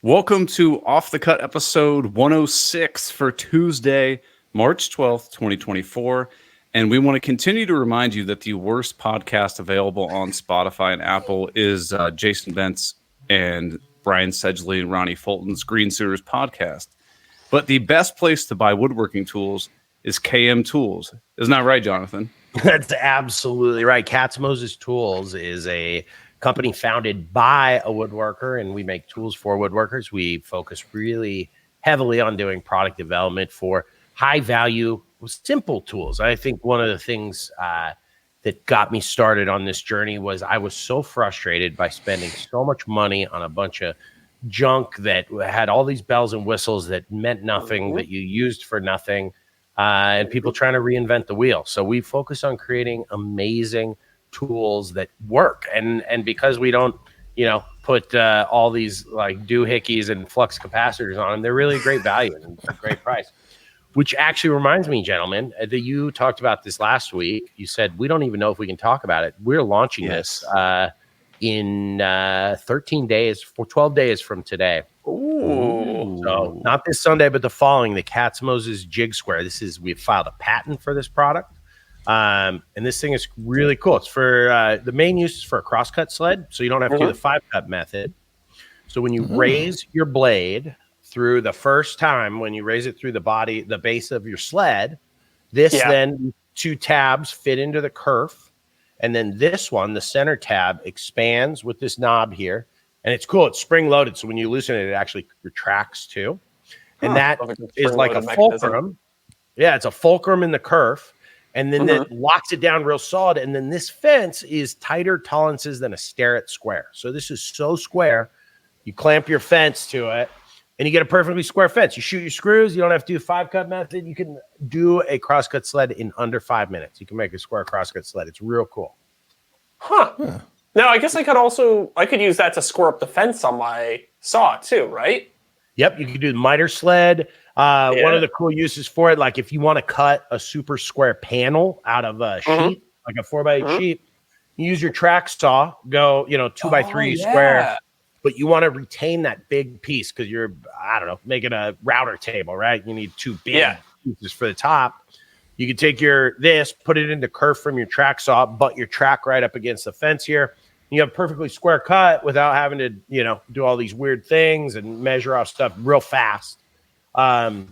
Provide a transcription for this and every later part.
Welcome to Off the Cut episode 106 for Tuesday, March 12th, 2024. And we want to continue to remind you that the worst podcast available on Spotify and Apple is Jason Bentz and Brian Sedgley and Ronnie Fulton's Green Suitors podcast. But the best place to buy woodworking tools is KM Tools. Isn't that right, Jonathan? That's absolutely right. Katz-Moses Tools is a company founded by a woodworker, and we make tools for woodworkers. We focus really heavily on doing product development for high value, simple tools. I think one of the things that got me started on this journey was I was so frustrated by spending so much money on a bunch of junk that had all these bells and whistles that meant nothing, that you used for nothing, and people trying to reinvent the wheel. So we focus on creating amazing tools that work, and because we don't put all these like doohickeys and flux capacitors on them, they're really great value and a great price. Which actually reminds me, gentlemen, that you talked about this last week. You said we don't even know if we can talk about it. We're launching this in 13 days, for 12 days from today. Ooh. So not this Sunday, but the following, the Katz-Moses Jig Square. We've filed a patent for this product. And this thing is really cool. It's for the main use is for a crosscut sled, so you don't have to do the 5-cut method. So when you raise your blade through the first time, when you raise it through the base of your sled, then 2 tabs fit into the kerf, and then this one, the center tab, expands with this knob here, and it's cool. It's spring loaded, so when you loosen it, it actually retracts too, and that is like a fulcrum. Yeah, it's a fulcrum in the kerf. And then it locks it down real solid. And then this fence is tighter tolerances than a Starrett square. So this is so square. You clamp your fence to it, and you get a perfectly square fence. You shoot your screws. You don't have to do 5-cut method. You can do a crosscut sled in under 5 minutes. You can make a square crosscut sled. It's real cool. Huh. Now, I guess I could use that to square up the fence on my saw too, right? Yep, you can do the miter sled. One of the cool uses for it, like if you want to cut a super square panel out of a sheet, like a 4x8 sheet, you use your track saw, go 2x3 square, but you want to retain that big piece because you're, making a router table, right? You need 2 big pieces for the top. You can take put it into kerf from your track saw, butt your track right up against the fence here. You have a perfectly square cut without having to, do all these weird things and measure off stuff real fast. The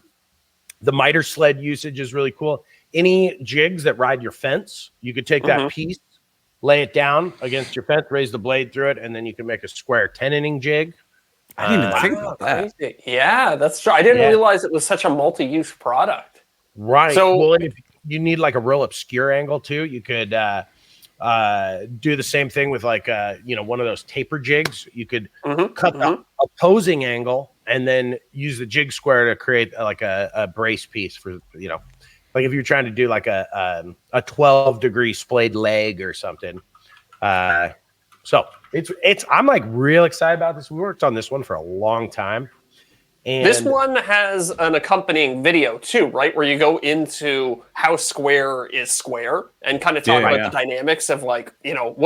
miter sled usage is really cool. Any jigs that ride your fence, you could take that piece, lay it down against your fence, raise the blade through it, and then you can make a square 10-inning jig. I didn't even think about that. Crazy. Yeah, that's true. I didn't realize it was such a multi-use product. Right. So, if you need like a real obscure angle too, you could do the same thing with like one of those taper jigs. You could cut the opposing angle and then use the jig square to create like a brace piece for like if you're trying to do like a 12-degree splayed leg or something. So it's I'm like real excited about this. We worked on this one for a long time. And this one has an accompanying video too, right? Where you go into how square is square and kind of talk about the dynamics of what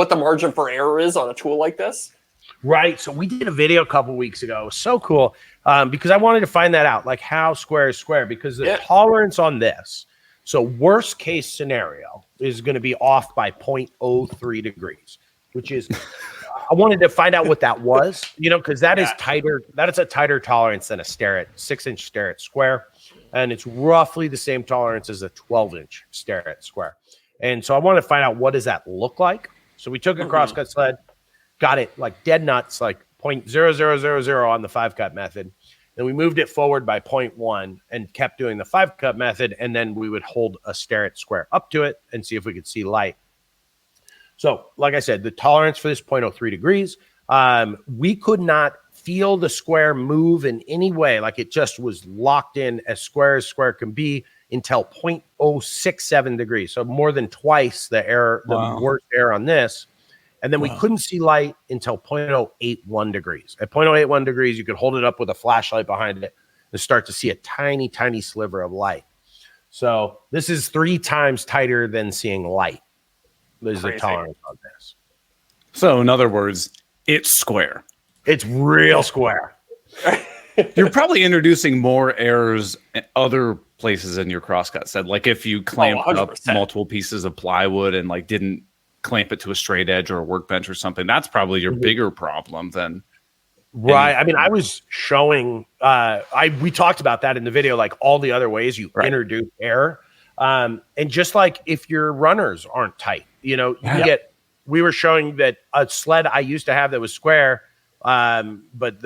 the margin for error is on a tool like this. Right. So we did a video a couple weeks ago. It was so cool because I wanted to find that out, like how square is square, because the tolerance on this. So worst case scenario is going to be off by 0.03 degrees, which is I wanted to find out what that was, because that is tighter. That is a tighter tolerance than a Starrett 6-inch Starrett square. And it's roughly the same tolerance as a 12-inch Starrett square. And so I wanted to find out, what does that look like? So we took a crosscut sled, got it like dead nuts, like 0.0000 on the 5-cut method. Then we moved it forward by 0.1 and kept doing the 5-cut method. And then we would hold a Starrett square up to it and see if we could see light. So, like I said, the tolerance for this 0.03 degrees, we could not feel the square move in any way. Like it just was locked in as square can be until 0.067 degrees. So more than twice the error, the worst error on this. And then we couldn't see light until 0.081 degrees. At 0.081 degrees, you could hold it up with a flashlight behind it and start to see a tiny, tiny sliver of light. So this is 3 times tighter than seeing light. There's a tolerance on this. So in other words, it's square. It's real square. You're probably introducing more errors in other places in your crosscut set. Like if you clamped up multiple pieces of plywood and like didn't clamp it to a straight edge or a workbench or something, that's probably your bigger problem than right. I mean, I was showing we talked about that in the video, like all the other ways you introduce error. And just like if your runners aren't tight, you know, we were showing that a sled I used to have that was square. But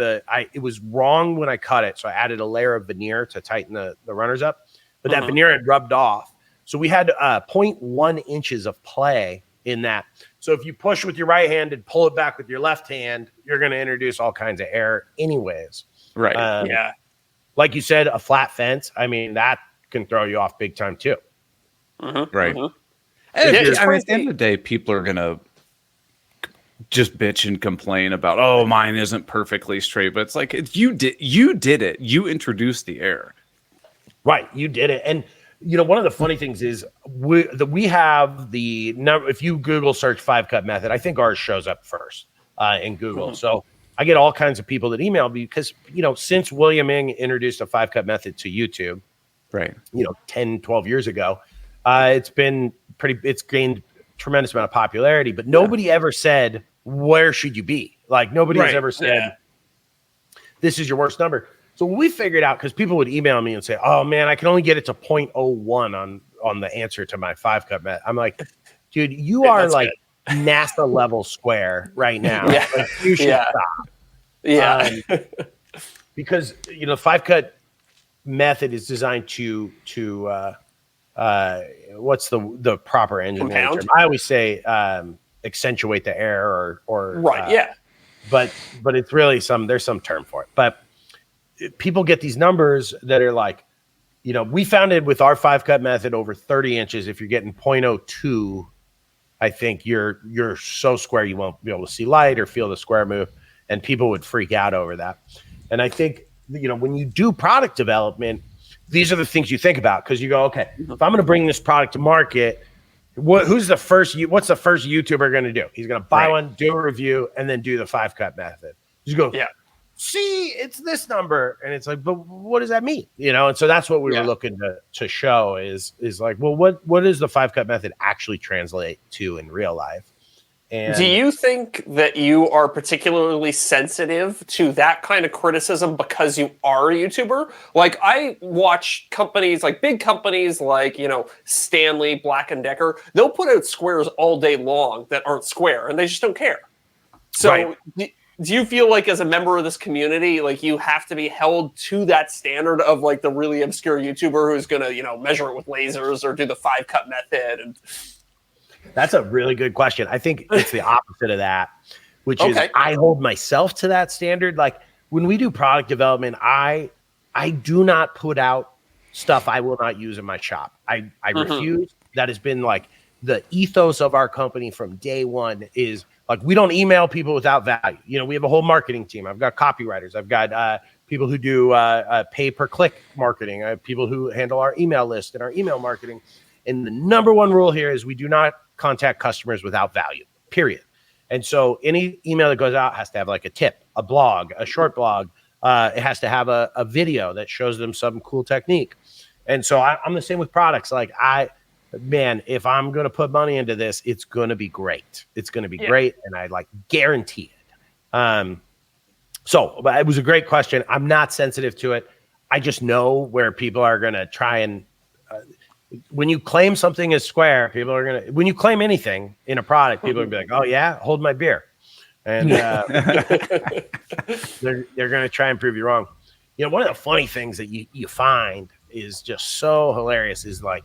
it was wrong when I cut it. So I added a layer of veneer to tighten the runners up, but that veneer had rubbed off. So we had 0.1 inches of play in that. So if you push with your right hand and pull it back with your left hand, you're going to introduce all kinds of error anyways. Right. Like you said, a flat fence. I mean, that can throw you off big time too. Right. And I mean, at the end of the day, people are going to just bitch and complain about, oh, mine isn't perfectly straight, but it's like you did it. You introduced the error. Right. You did it. And you know, one of the funny things is we have the number. If you Google search 5-cut method, I think ours shows up first in Google. So I get all kinds of people that email me because, you know, since William Ng introduced a 5-cut method to YouTube, right, you know, 10, 12 years ago, it's gained tremendous amount of popularity, but nobody ever said, where should you be? Like nobody has ever said, this is your worst number. So we figured out, because people would email me and say, oh man, I can only get it to 0.01 on the answer to my 5-cut method. I'm like, dude, you are like NASA level square right now. Like, you should stop. Because, you know, 5-cut method is designed to what's the proper engineering term? I always say accentuate the error or but it's really there's some term for it. But people get these numbers that are like, you know, we found it with our 5-cut method over 30 inches. If you're getting 0.02, I think you're so square you won't be able to see light or feel the square move, and people would freak out over that. And I think, you know, when you do product development, these are the things you think about, because you go, okay, if I'm going to bring this product to market, what's the first YouTuber going to do? He's going to buy one, do a review, and then do the 5-cut method. You go, see, it's this number. And it's like, but what does that mean? You know? And so that's what we were looking to show is like, well, what does the 5-cut method actually translate to in real life? And do you think that you are particularly sensitive to that kind of criticism because you are a YouTuber? Like, I watch companies, like big companies like, you know, Stanley, Black & Decker. They'll put out squares all day long that aren't square, and they just don't care. So do you feel like as a member of this community, like you have to be held to that standard of like the really obscure YouTuber who's going to, you know, measure it with lasers or do the 5-cut method? And that's a really good question. I think it's the opposite of that, which is I hold myself to that standard. Like when we do product development, I do not put out stuff I will not use in my shop. I refuse. That has been like the ethos of our company from day one is like, we don't email people without value. You know, we have a whole marketing team. I've got copywriters. I've got people who do pay per click marketing. I have people who handle our email list and our email marketing. And the number one rule here is we do not contact customers without value, period. And so any email that goes out has to have like a tip, a blog, a short blog. It has to have a video that shows them some cool technique. And so I'm the same with products. Like if I'm going to put money into this, it's going to be great. It's going to be great. And I like guarantee it. So but it was a great question. I'm not sensitive to it. I just know where people are going to try and, when you claim something is square, people are going to, when you claim anything in a product, people are going to be like, oh yeah, hold my beer. And they're going to try and prove you wrong. You know, one of the funny things that you find is just so hilarious is like,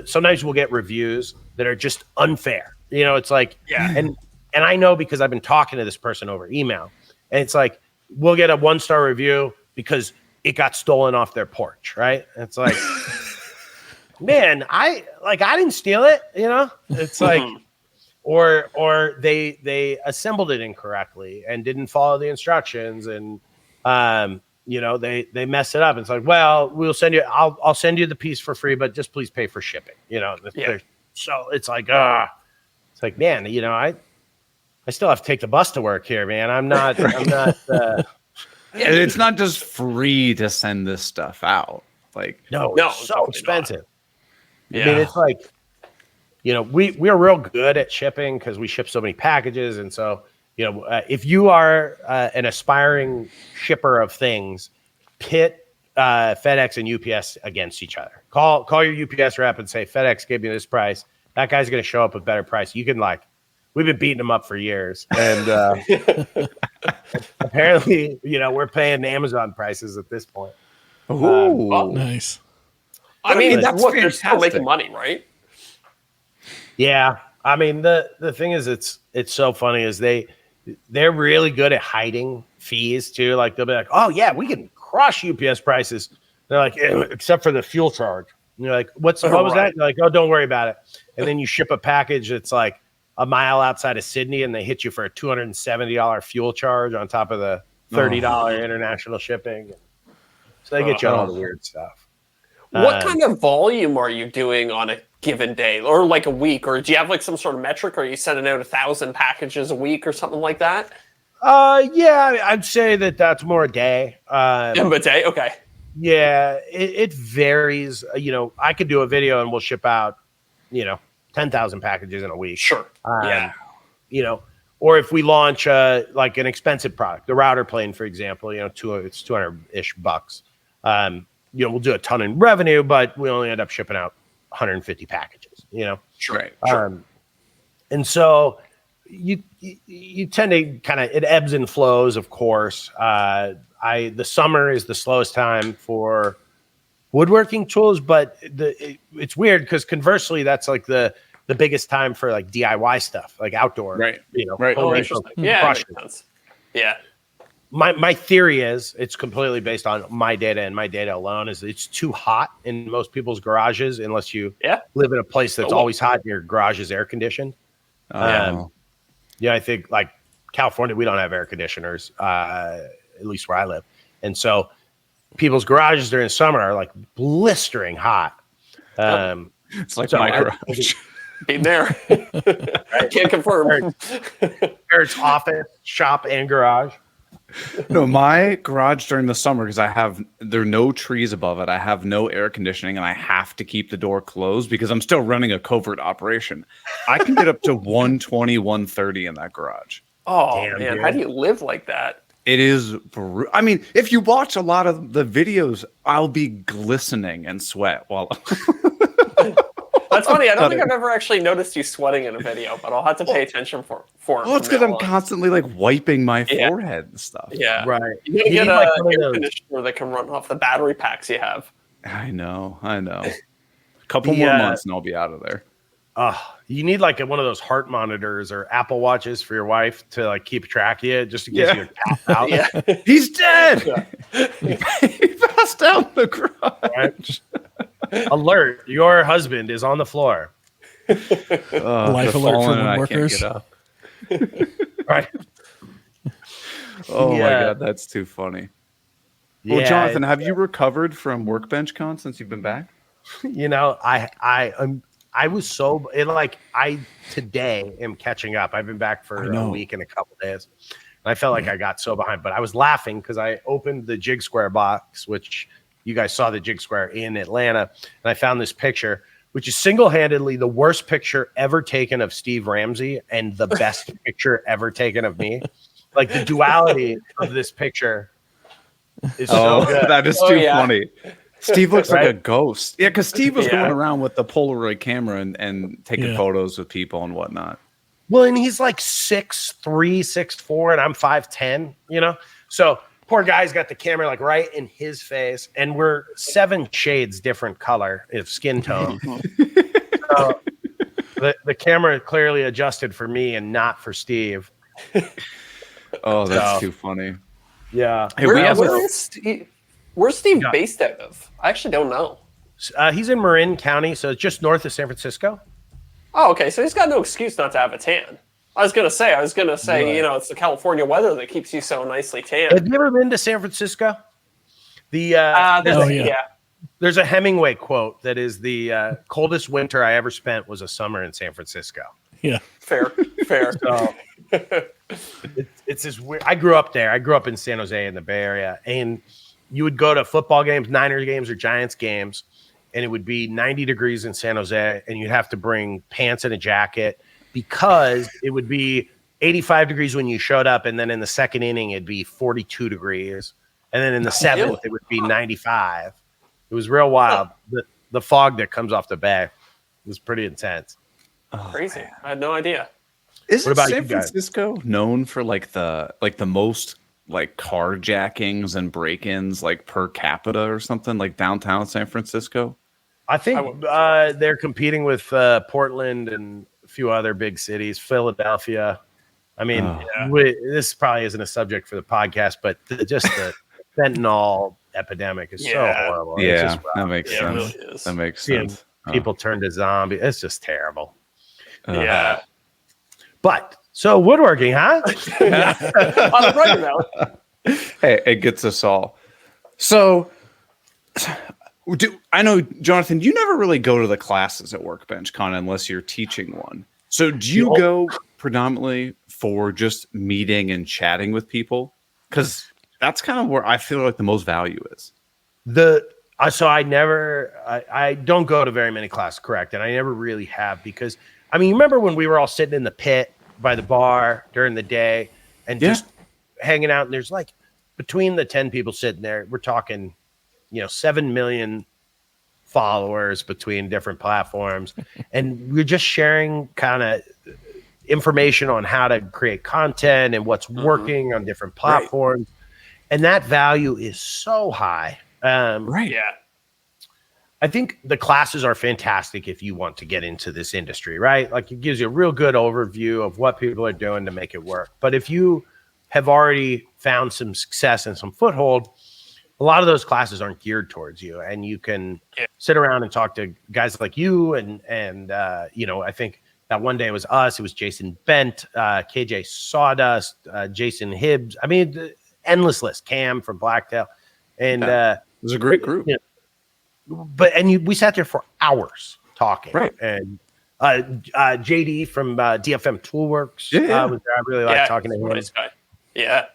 sometimes we'll get reviews that are just unfair. You know, it's like, and I know because I've been talking to this person over email, and it's like, we'll get a 1-star review because it got stolen off their porch, right? And it's like, man, I didn't steal it, you know? It's like, or they assembled it incorrectly and didn't follow the instructions, and you know, they messed it up. It's like, well, I'll send you the piece for free, but just please pay for shipping, you know? So it's like, man, you know, I still have to take the bus to work here, man. I'm not Yeah, it's not just free to send this stuff out. Like, No, No, it's so totally expensive. Yeah. I mean, it's like, we're real good at shipping because we ship so many packages. And so, if you are an aspiring shipper of things, pit FedEx and UPS against each other. Call your UPS rep and say, FedEx gave me this price. That guy's going to show up with better price. You can we've been beating them up for years. And apparently, we're paying Amazon prices at this point. ooh, Nice. I mean, that's look, they're still fantastic. making money, right? Yeah. I mean, the thing is, it's so funny is they're really good at hiding fees too. Like they'll be like, oh yeah, we can crush UPS prices. They're like, except for the fuel charge. And you're like, what was that? You're like, oh, don't worry about it. And then you ship a package that's like a mile outside of Sydney and they hit you for a $270 fuel charge on top of the $30 international shipping. So they get you on all the weird stuff. What kind of volume are you doing on a given day or like a week? Or do you have like some sort of metric? Or are you sending out 1,000 packages a week or something like that? Yeah, I'd say that's more a day. A day? Okay. Yeah, it varies. I could do a video and we'll ship out, 10,000 packages in a week. Sure. Yeah. Or if we launch like an expensive product, the router plane, for example, it's 200-ish bucks. We'll do a ton in revenue, but we only end up shipping out 150 packages, Sure. Right. Sure. And so you tend to kind of, it ebbs and flows, of course. The summer is the slowest time for woodworking tools, but it's weird because conversely, that's like the biggest time for like DIY stuff, like outdoor. Right. Right. Oh, interesting. Yeah, that makes sense. Yeah. My theory is it's completely based on my data and my data alone is it's too hot in most people's garages unless you live in a place that's always hot and your garage is air conditioned. I think like California, we don't have air conditioners, at least where I live. And so people's garages during summer are like blistering hot. It's like my garage. Being there. Can't confirm. Eric's office, shop, and garage. No, my garage during the summer, because there are no trees above it. I have no air conditioning and I have to keep the door closed because I'm still running a covert operation. I can get up to 120, 130 in that garage. Oh, damn, man. dude. How do you live like that? It is, I mean, if you watch a lot of the videos, I'll be glistening in sweat while That's funny. I don't think I've ever actually noticed you sweating in a video, but I'll have to pay attention for well, it's because I'm constantly like wiping my forehead and stuff. Yeah. Right. You need to get like an air conditioner that can run off the battery packs you have. I know. A couple more months and I'll be out of there. You need like one of those heart monitors or Apple Watches for your wife to like keep track of you just in case you're tapped out. Yeah. He's dead. He passed out in the garage. Right? Alert, your husband is on the floor. Life alert for woodworkers. Right. Oh my God, that's too funny. Well, Jonathan, have you recovered from Workbench Con since you've been back? I was so I today am catching up. I've been back for a week and a couple days. And I felt like I got so behind, but I was laughing because I opened the Jig Square box, which you guys saw the Jig Square in Atlanta. And I found this picture, which is single-handedly the worst picture ever taken of Steve Ramsey and the best picture ever taken of me. Like the duality of this picture is so good. That is too funny. Steve looks like a ghost. Yeah, because Steve was going around with the Polaroid camera and taking photos with people and whatnot. Well, and he's like 6'3", 6'4", and I'm 5'10", So poor guy's got the camera like right in his face, and we're 7 shades different color of skin tone. So the camera clearly adjusted for me and not for Steve. Oh, that's too funny. Yeah. Hey, where's Steve based out of? I actually don't know. He's in Marin County, so it's just north of San Francisco. Oh, okay. So he's got no excuse not to have a tan. I was gonna say, it's the California weather that keeps you so nicely tan. Have you ever been to San Francisco? There's a Hemingway quote that is the coldest winter I ever spent was a summer in San Francisco. Yeah, fair. So, It's this weird. I grew up there. I grew up in San Jose in the Bay Area, and you would go to football games, Niners games or Giants games, and it would be 90 degrees in San Jose, and you'd have to bring pants and a jacket because it would be 85 degrees when you showed up, and then in the second inning it'd be 42 degrees, and then in the seventh it would be 95. It was real wild. The fog that comes off the bay was pretty intense. Crazy. I had no idea. Isn't San Francisco known for like the most like carjackings and break-ins like per capita or something, like downtown San Francisco? I think they're competing with Portland and a few other big cities, Philadelphia. I mean, this probably isn't a subject for the podcast, but just the fentanyl epidemic is so horrible. Yeah, that makes sense. It really is. That makes sense. People turn to zombies. It's just terrible. Yeah. But so woodworking, huh? On the brighter note. Hey, it gets us all. So, I know, Jonathan, you never really go to the classes at Workbench Con unless you're teaching one. So, do you go predominantly for just meeting and chatting with people? Because that's kind of where I feel like the most value is. So I don't go to very many classes, correct? And I never really have because, I mean, you remember when we were all sitting in the pit by the bar during the day and just hanging out, and there's like between the 10 people sitting there, we're talking, 7 million followers between different platforms. And we're just sharing kind of information on how to create content and what's working on different platforms. Right. And that value is so high. Right. Yeah. I think the classes are fantastic if you want to get into this industry, right? Like it gives you a real good overview of what people are doing to make it work. But if you have already found some success and some foothold, a lot of those classes aren't geared towards you, and you can sit around and talk to guys like you. And I think that one day it was us. It was Jason Bent, KJ Sawdust, Jason Hibbs. I mean, the endless list. Cam from Blacktail, and it was a great group. We sat there for hours talking. Right. And JD from DFM Toolworks was there. I really like talking to him. Nice guy. Yeah.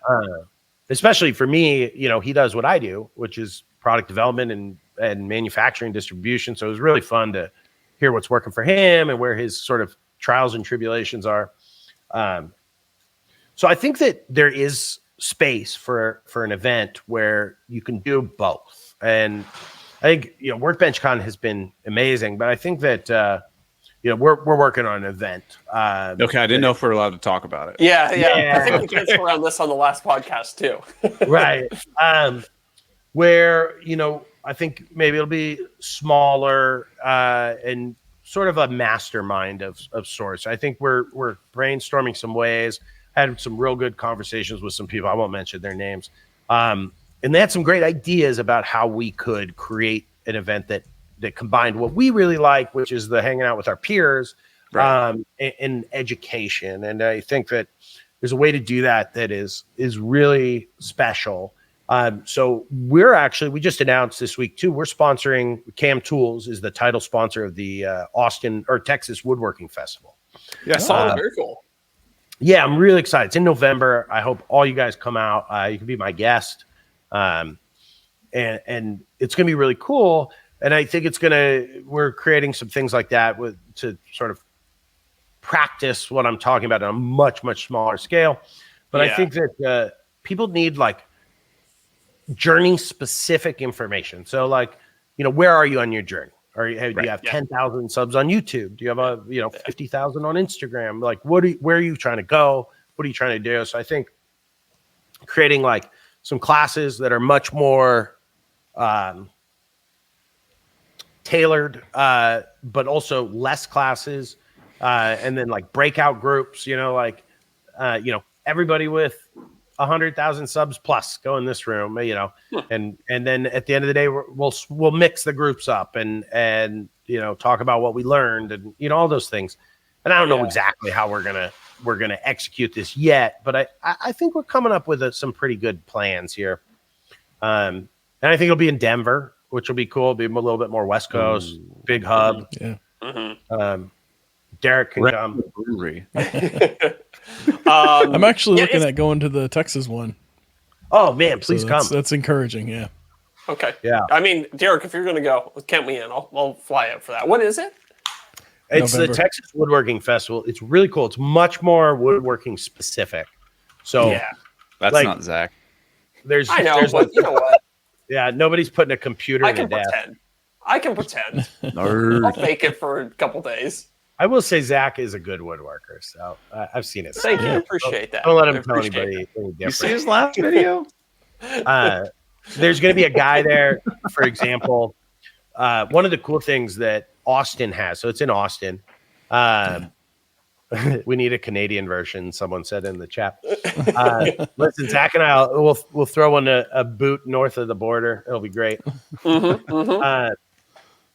Especially for me, he does what I do, which is product development and manufacturing distribution. So it was really fun to hear what's working for him and where his sort of trials and tribulations are. So I think that there is space for an event where you can do both. And I think, Workbench Con has been amazing, but I think that, we're working on an event. Okay. I didn't know if we were allowed to talk about it. Yeah. I think we danced around this on the last podcast too. Right. Where, I think maybe it'll be smaller and sort of a mastermind of sorts. I think we're brainstorming some ways. I had some real good conversations with some people. I won't mention their names. And they had some great ideas about how we could create an event that combined what we really like, which is the hanging out with our peers, and education. And I think that there's a way to do that is really special. So we just announced this week too, we're sponsoring Cam Tools is the title sponsor of the Austin or Texas Woodworking Festival. Yeah, I saw that. Very cool. Yeah, I'm really excited. It's in November. I hope all you guys come out. You can be my guest. And it's going to be really cool. And I think we're creating some things like that to sort of practice what I'm talking about on a much, much smaller scale. But I think that people need like journey specific information. So like, where are you on your journey? Do you have 10,000 subs on YouTube? Do you have 50,000 on Instagram? Like where are you trying to go? What are you trying to do? So I think creating like some classes that are much more tailored, but also less classes, and then like breakout groups, everybody with 100,000 subs plus go in this room, and then at the end of the day, we'll mix the groups up and talk about what we learned and all those things. And I don't know exactly how we're gonna execute this yet, but I think we're coming up with some pretty good plans here. And I think it'll be in Denver, which will be cool. It'll be a little bit more West Coast, big hub. Yeah. Mm-hmm. Deric can come. Brewery. I'm actually looking at going to the Texas one. Oh man, please come. That's encouraging. Yeah. Okay. Yeah. I mean, Deric, if you're going to go, count me in. I'll fly out for that. What is it? It's November. the Texas Woodworking Festival. It's really cool. It's much more woodworking specific. So Yeah. That's like, not Zach. I know, there's but you know what? yeah, nobody's putting a computer I in can a desk. pretend. I can pretend. Nerd. I'll fake it for a couple days. I will say Zach is a good woodworker, so I've seen it. Thank you. Appreciate that. Don't let him I tell appreciate anybody anything You see different. his last video? There's going to be a guy there, for example. One of the cool things that Austin has, so it's in Austin. We need a Canadian version. Someone said in the chat. Listen, Zach and I we'll throw in a boot north of the border. It'll be great.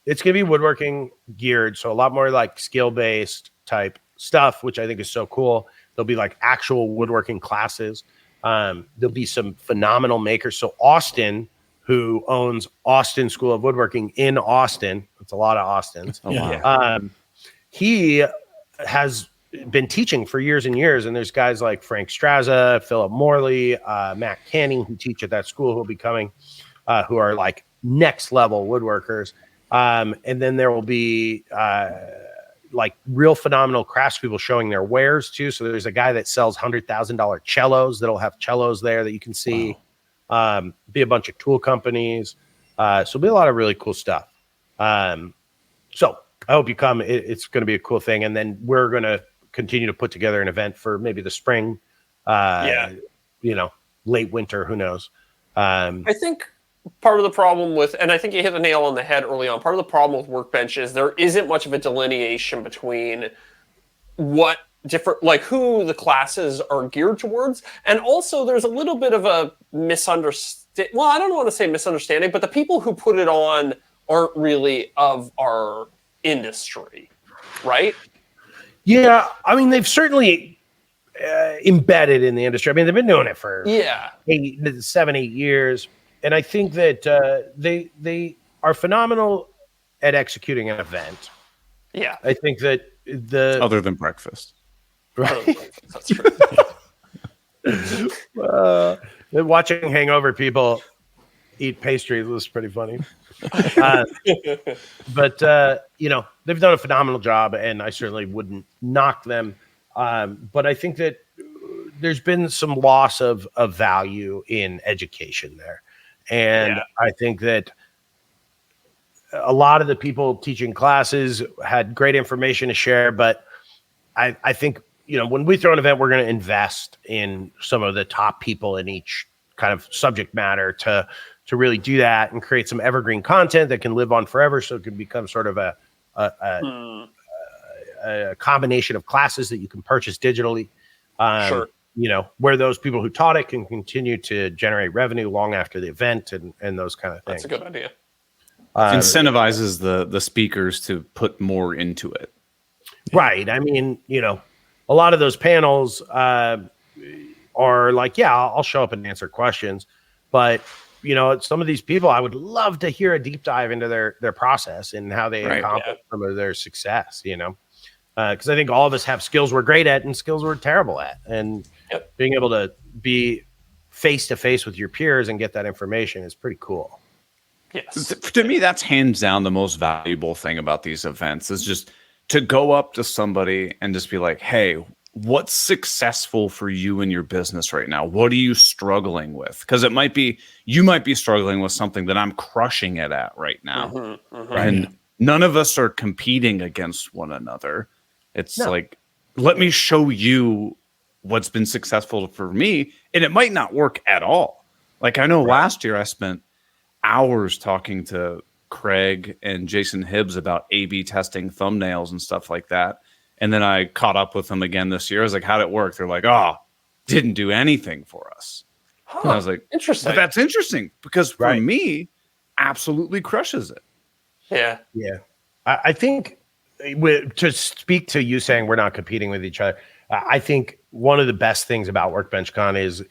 It's going to be woodworking geared, so a lot more like skill based type stuff, which I think is so cool. There'll be like actual woodworking classes. There'll be some phenomenal makers. So Austin, who owns Austin School of Woodworking in Austin, it's a lot of Austins. Oh, wow. He has been teaching for years and years, and there's guys like Frank Straza, Philip Morley, Matt Canning, who teach at that school, who will be coming, who are like next level woodworkers. And then there will be like real phenomenal craftspeople showing their wares too. So there's a guy that sells $100,000 cellos that'll have cellos there that you can see. Wow. Be a bunch of tool companies. So it'll be a lot of really cool stuff. So I hope you come. It's going to be a cool thing. And then we're going to continue to put together an event for maybe the spring, late winter, who knows? I think part of the problem with, and I think you hit the nail on the head early on, part of the problem with Workbench is there isn't much of a delineation between what different, like who the classes are geared towards. And also there's a little bit of a misunderstanding. Well, I don't want to say misunderstanding, but the people who put it on aren't really of our industry, right? Yeah. I mean, they've certainly embedded in the industry. I mean, they've been doing it for 7, 8 years. And I think that they are phenomenal at executing an event. Yeah. I think that other than breakfast. Right. That's true. Watching hangover people eat pastries was pretty funny. But they've done a phenomenal job, and I certainly wouldn't knock them. But I think that there's been some loss of value in education there. And I think that a lot of the people teaching classes had great information to share, but I think, when we throw an event, we're going to invest in some of the top people in each kind of subject matter to really do that and create some evergreen content that can live on forever. So it can become sort of a combination of classes that you can purchase digitally. Sure. Where those people who taught it can continue to generate revenue long after the event and those kind of things. That's a good idea. Incentivizes the speakers to put more into it. Right. I mean, a lot of those panels are like, I'll show up and answer questions. But, some of these people, I would love to hear a deep dive into their process and how they accomplish some of their success, because I think all of us have skills we're great at and skills we're terrible at. And being able to be face-to-face with your peers and get that information is pretty cool. Yes. To me, that's hands down the most valuable thing about these events is just to go up to somebody and just be like, hey, what's successful for you in your business right now? What are you struggling with? Because you might be struggling with something that I'm crushing it at right now. And none of us are competing against one another. It's like, let me show you what's been successful for me. And it might not work at all. Like I know last year I spent hours talking to Craig and Jason Hibbs about A/B testing thumbnails and stuff like that. And then I caught up with them again this year. I was like, how'd it work? They're like, didn't do anything for us. And I was like, interesting. But that's interesting because for me, absolutely crushes it. Yeah. Yeah. I think to speak to you saying we're not competing with each other, I think one of the best things about Workbench Con is,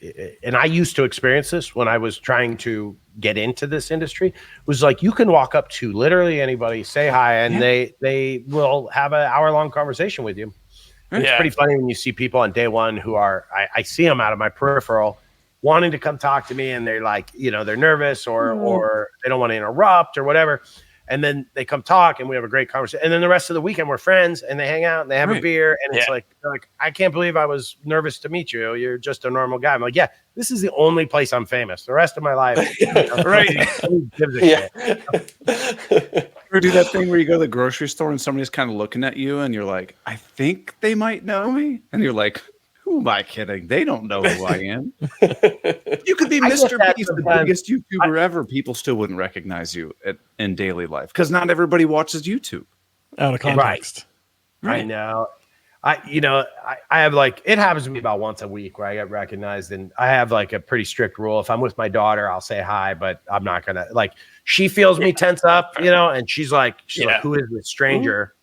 and I used to experience this when I was trying to get into this industry, was like you can walk up to literally anybody, say hi, and they will have an hour-long conversation with you. And it's pretty funny when you see people on day one who are, I see them out of my peripheral wanting to come talk to me, and they're like, they're nervous or they don't want to interrupt or whatever. And then they come talk and we have a great conversation. And then the rest of the weekend we're friends and they hang out and they have a beer. And it's like, I can't believe I was nervous to meet you. You're just a normal guy. I'm like, yeah, this is the only place I'm famous. The rest of my life. Right. Or do that thing where you go to the grocery store and somebody's kind of looking at you and you're like, I think they might know me. And you're like, who am I kidding? They don't know who I am. You could be Mr. Beast, the biggest YouTuber ever. People still wouldn't recognize you in daily life because not everybody watches YouTube. Out of context. Right. I know. I have like, it happens to me about once a week where I get recognized, and I have like a pretty strict rule. If I'm with my daughter, I'll say hi, but I'm not going to, like, she feels me tense up, and she's like, who is this stranger?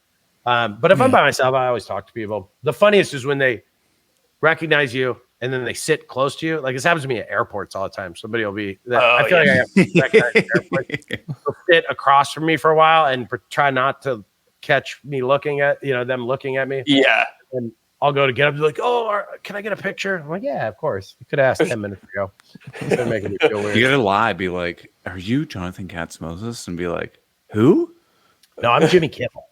But if I'm by myself, I always talk to people. The funniest is when they recognize you and then they sit close to you. Like, this happens to me at airports all the time. Somebody will be, I feel like I have to recognize at airports. They'll sit across from me for a while and try not to catch me looking at, them looking at me. Yeah. And I'll go to get up and be like, can I get a picture? I'm like, yeah, of course. You could have asked 10 minutes ago. Instead of making me feel weird. You gotta lie, be like, are you Jonathan Katz-Moses? And be like, who? No, I'm Jimmy Kimmel.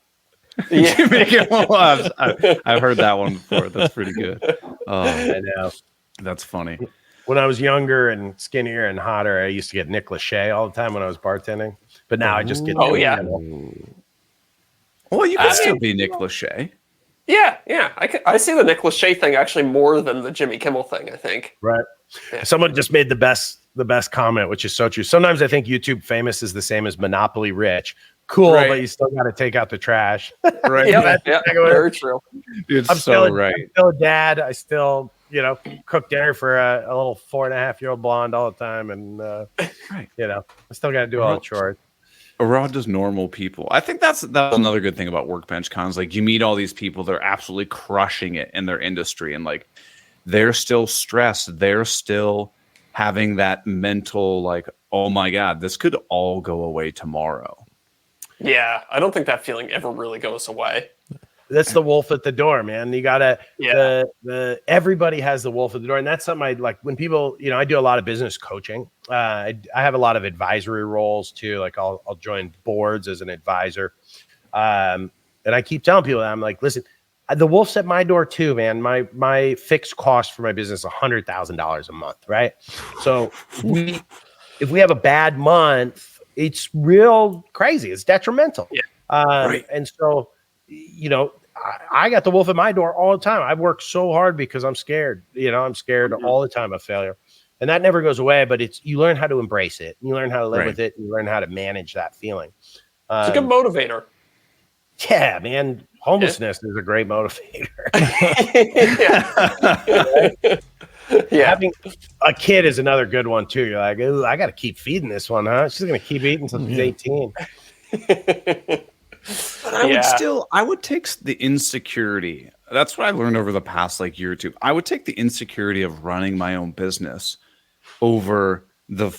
Yeah. Jimmy Kimmel. I've heard that one before. That's pretty good. I know. That's funny. When I was younger and skinnier and hotter, I used to get Nick Lachey all the time when I was bartending. But now I just get Kimmel. Well, you can still be Nick Lachey. Yeah. I see the Nick Lachey thing actually more than the Jimmy Kimmel thing, I think. Right. Yeah. Someone just made the best comment, which is so true. Sometimes I think YouTube famous is the same as Monopoly rich. Cool, but you still got to take out the trash. Right. Yeah, very true. Dude, I'm so right. I'm still a dad. I still, cook dinner for a little 4.5-year-old blonde all the time. And, I still got to do all the chores. We're all just normal people. I think that's another good thing about Workbench Cons. Like, you meet all these people, they're absolutely crushing it in their industry. And, like, they're still stressed. They're still having that mental, like, oh, my God, this could all go away tomorrow. Yeah, I don't think that feeling ever really goes away. That's the wolf at the door, man. You gotta. Everybody has the wolf at the door, and that's something I like when people. I do a lot of business coaching. I have a lot of advisory roles too. Like I'll join boards as an advisor, and I keep telling people that I'm like, listen, the wolf's at my door too, man. My fixed cost for my business is $100,000 a month, right? So if we have a bad month, it's real crazy. It's detrimental. Yeah. Right. And so, I got the wolf at my door all the time. I work so hard because I'm scared. I'm scared all the time of failure. And that never goes away, but you learn how to embrace it. You learn how to live with it. And you learn how to manage that feeling. It's a good motivator. Yeah, man. Homelessness is a great motivator. Yeah. Having a kid is another good one too. You're like, ooh, I got to keep feeding this one, huh? She's going to keep eating until she's 18. But I would take the insecurity. That's what I learned over the past year or two. I would take the insecurity of running my own business over the,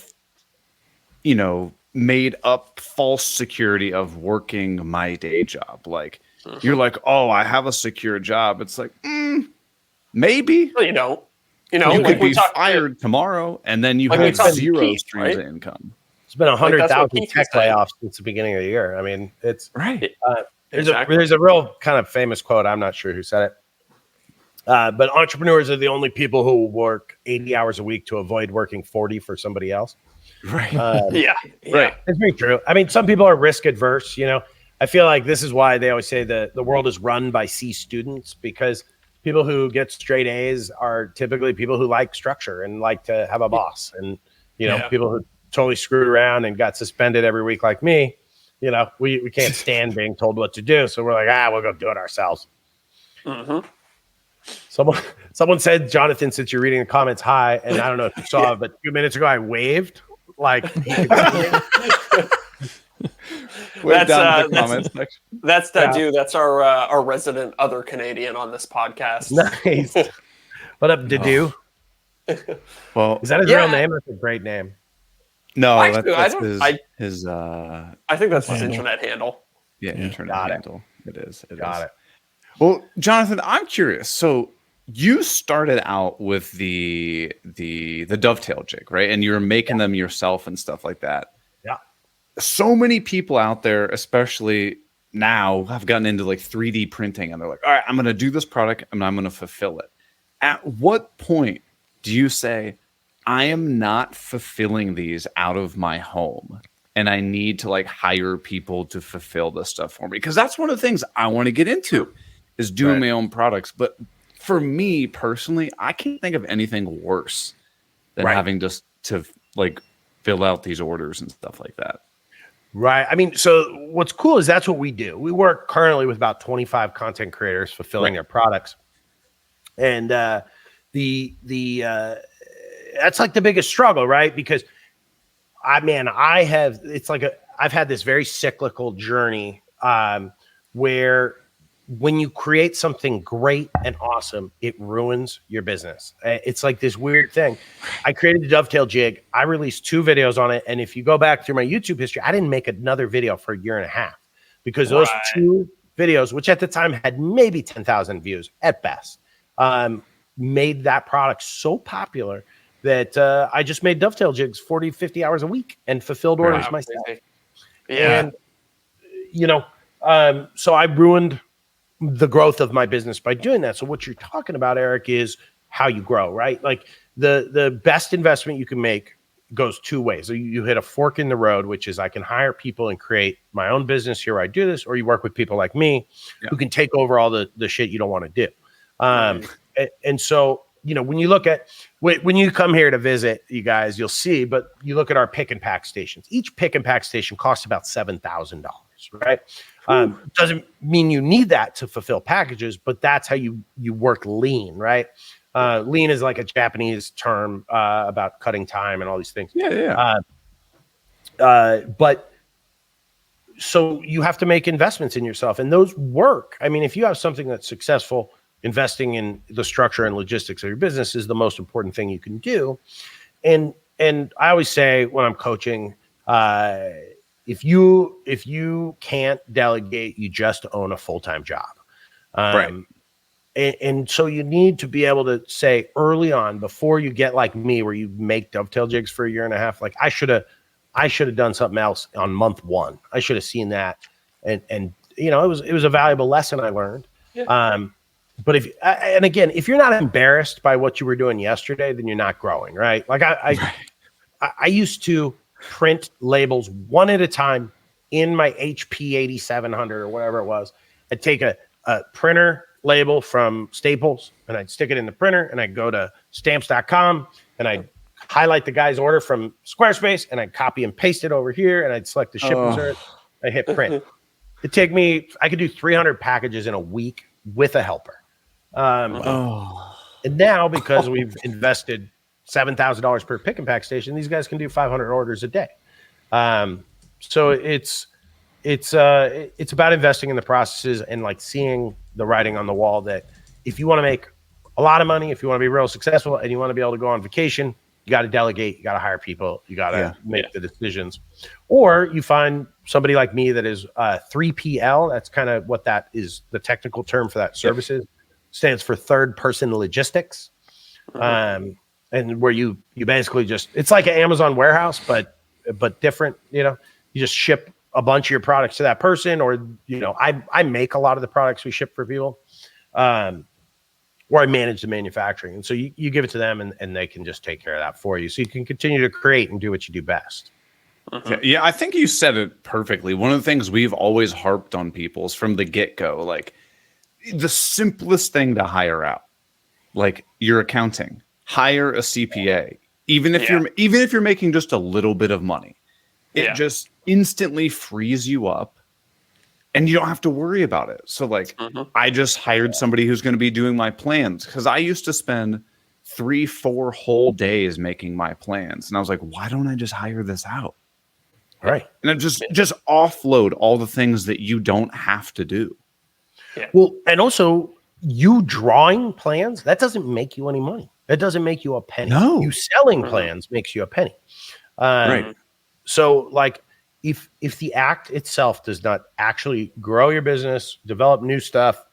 made up false security of working my day job. Like, you're like, oh, I have a secure job. It's like, maybe. Well, you don't. You could be fired tomorrow, and then you have zero streams of income. It's been 100,000 tech layoffs since the beginning of the year. I mean, it's right. There's a real kind of famous quote. I'm not sure who said it, but entrepreneurs are the only people who work 80 hours a week to avoid working 40 for somebody else. Right. Right. It's very true. I mean, some people are risk adverse. I feel like this is why they always say the world is run by C students, because people who get straight A's are typically people who like structure and like to have a boss. And, people who totally screwed around and got suspended every week like me, we can't stand being told what to do. So we're like, we'll go do it ourselves. Mm-hmm. Someone said, Jonathan, since you're reading the comments, hi. And I don't know if you saw it, but 2 minutes ago I waved. Like, that's That's Dadu. That's our resident other Canadian on this podcast. Nice. What up, Dadu? Well, Is that his real name? That's a great name. No, Actually, that's his. I think that's his internet handle. Yeah, internet handle. It is. Got it. Well, Jonathan, I'm curious. So you started out with the dovetail jig, right? And you were making them yourself and stuff like that. Yeah. So many people out there, especially now, have gotten into like 3D printing, and they're like, all right, I'm going to do this product and I'm going to fulfill it. At what point do you say, I am not fulfilling these out of my home and I need to like hire people to fulfill this stuff for me? Because that's one of the things I want to get into is doing my own products. But for me personally, I can't think of anything worse than having to like fill out these orders and stuff like that. Right. I mean, so what's cool is that's what we do. We work currently with about 25 content creators fulfilling their products. And that's like the biggest struggle, right? Because I've had this very cyclical journey where when you create something great and awesome, it ruins your business. It's like this weird thing. I created the dovetail jig. I released 2 videos on it. And if you go back through my YouTube history, I didn't make another video for a year and a half because those 2 videos, which at the time had maybe 10,000 views at best, made that product so popular that I just made dovetail jigs 40, 50 hours a week and fulfilled orders myself. Yeah. And, so I ruined the growth of my business by doing that. So what you're talking about, Eric, is how you grow, right? Like the best investment you can make goes 2 ways. So you hit a fork in the road, which is I can hire people and create my own business here where I do this, or you work with people like me who can take over all the shit you don't want to do. And so, when you look at, when you come here to visit, you guys, you'll see, but you look at our pick and pack stations. Each pick and pack station costs about $7,000, right? Doesn't mean you need that to fulfill packages, but that's how you work lean, right? Lean is like a Japanese term about cutting time and all these things. But so you have to make investments in yourself, and those work. I mean, if you have something that's successful, investing in the structure and logistics of your business is the most important thing you can do. And I always say when I'm coaching, if you can't delegate, you just own a full-time job. And so you need to be able to say early on, before you get like me, where you make dovetail jigs for a year and a half, like I should have done something else on month 1. I should have seen that. And it was a valuable lesson I learned. But if you're not embarrassed by what you were doing yesterday, then you're not growing, right? Like I used to print labels one at a time in my HP 8700 or whatever it was. I'd take a printer label from Staples and I'd stick it in the printer, and I'd go to stamps.com and I'd highlight the guy's order from Squarespace and I'd copy and paste it over here, and I'd select the shipping service. I hit print. I could do 300 packages in a week with a helper. And now, because we've invested $7,000 per pick and pack station, these guys can do 500 orders a day. So it's about investing in the processes and like seeing the writing on the wall that if you want to make a lot of money, if you want to be real successful and you want to be able to go on vacation, you got to delegate, you got to hire people, you got to make the decisions. Or you find somebody like me that is 3PL. That's kind of what that is, the technical term for that services. Stands for third person logistics. And where you basically just, it's like an Amazon warehouse, but different. You just ship a bunch of your products to that person, or I make a lot of the products we ship for people, or I manage the manufacturing, and so you give it to them, and they can just take care of that for you, so you can continue to create and do what you do best. Yeah, I think you said it perfectly. One of the things we've always harped on people is from the get-go, like the simplest thing to hire out, like your accounting. Hire a CPA, even if you're making just a little bit of money. It just instantly frees you up, and you don't have to worry about it. So like, I just hired somebody who's going to be doing my plans, because I used to spend 3-4 whole days making my plans, and I was like, why don't I just hire this out? Right. And then just offload all the things that you don't have to do. Yeah. Well, and also you drawing plans, that doesn't make you any money. That doesn't make you a penny. No. You selling plans makes you a penny. Right. So like if the act itself does not actually grow your business, develop new stuff,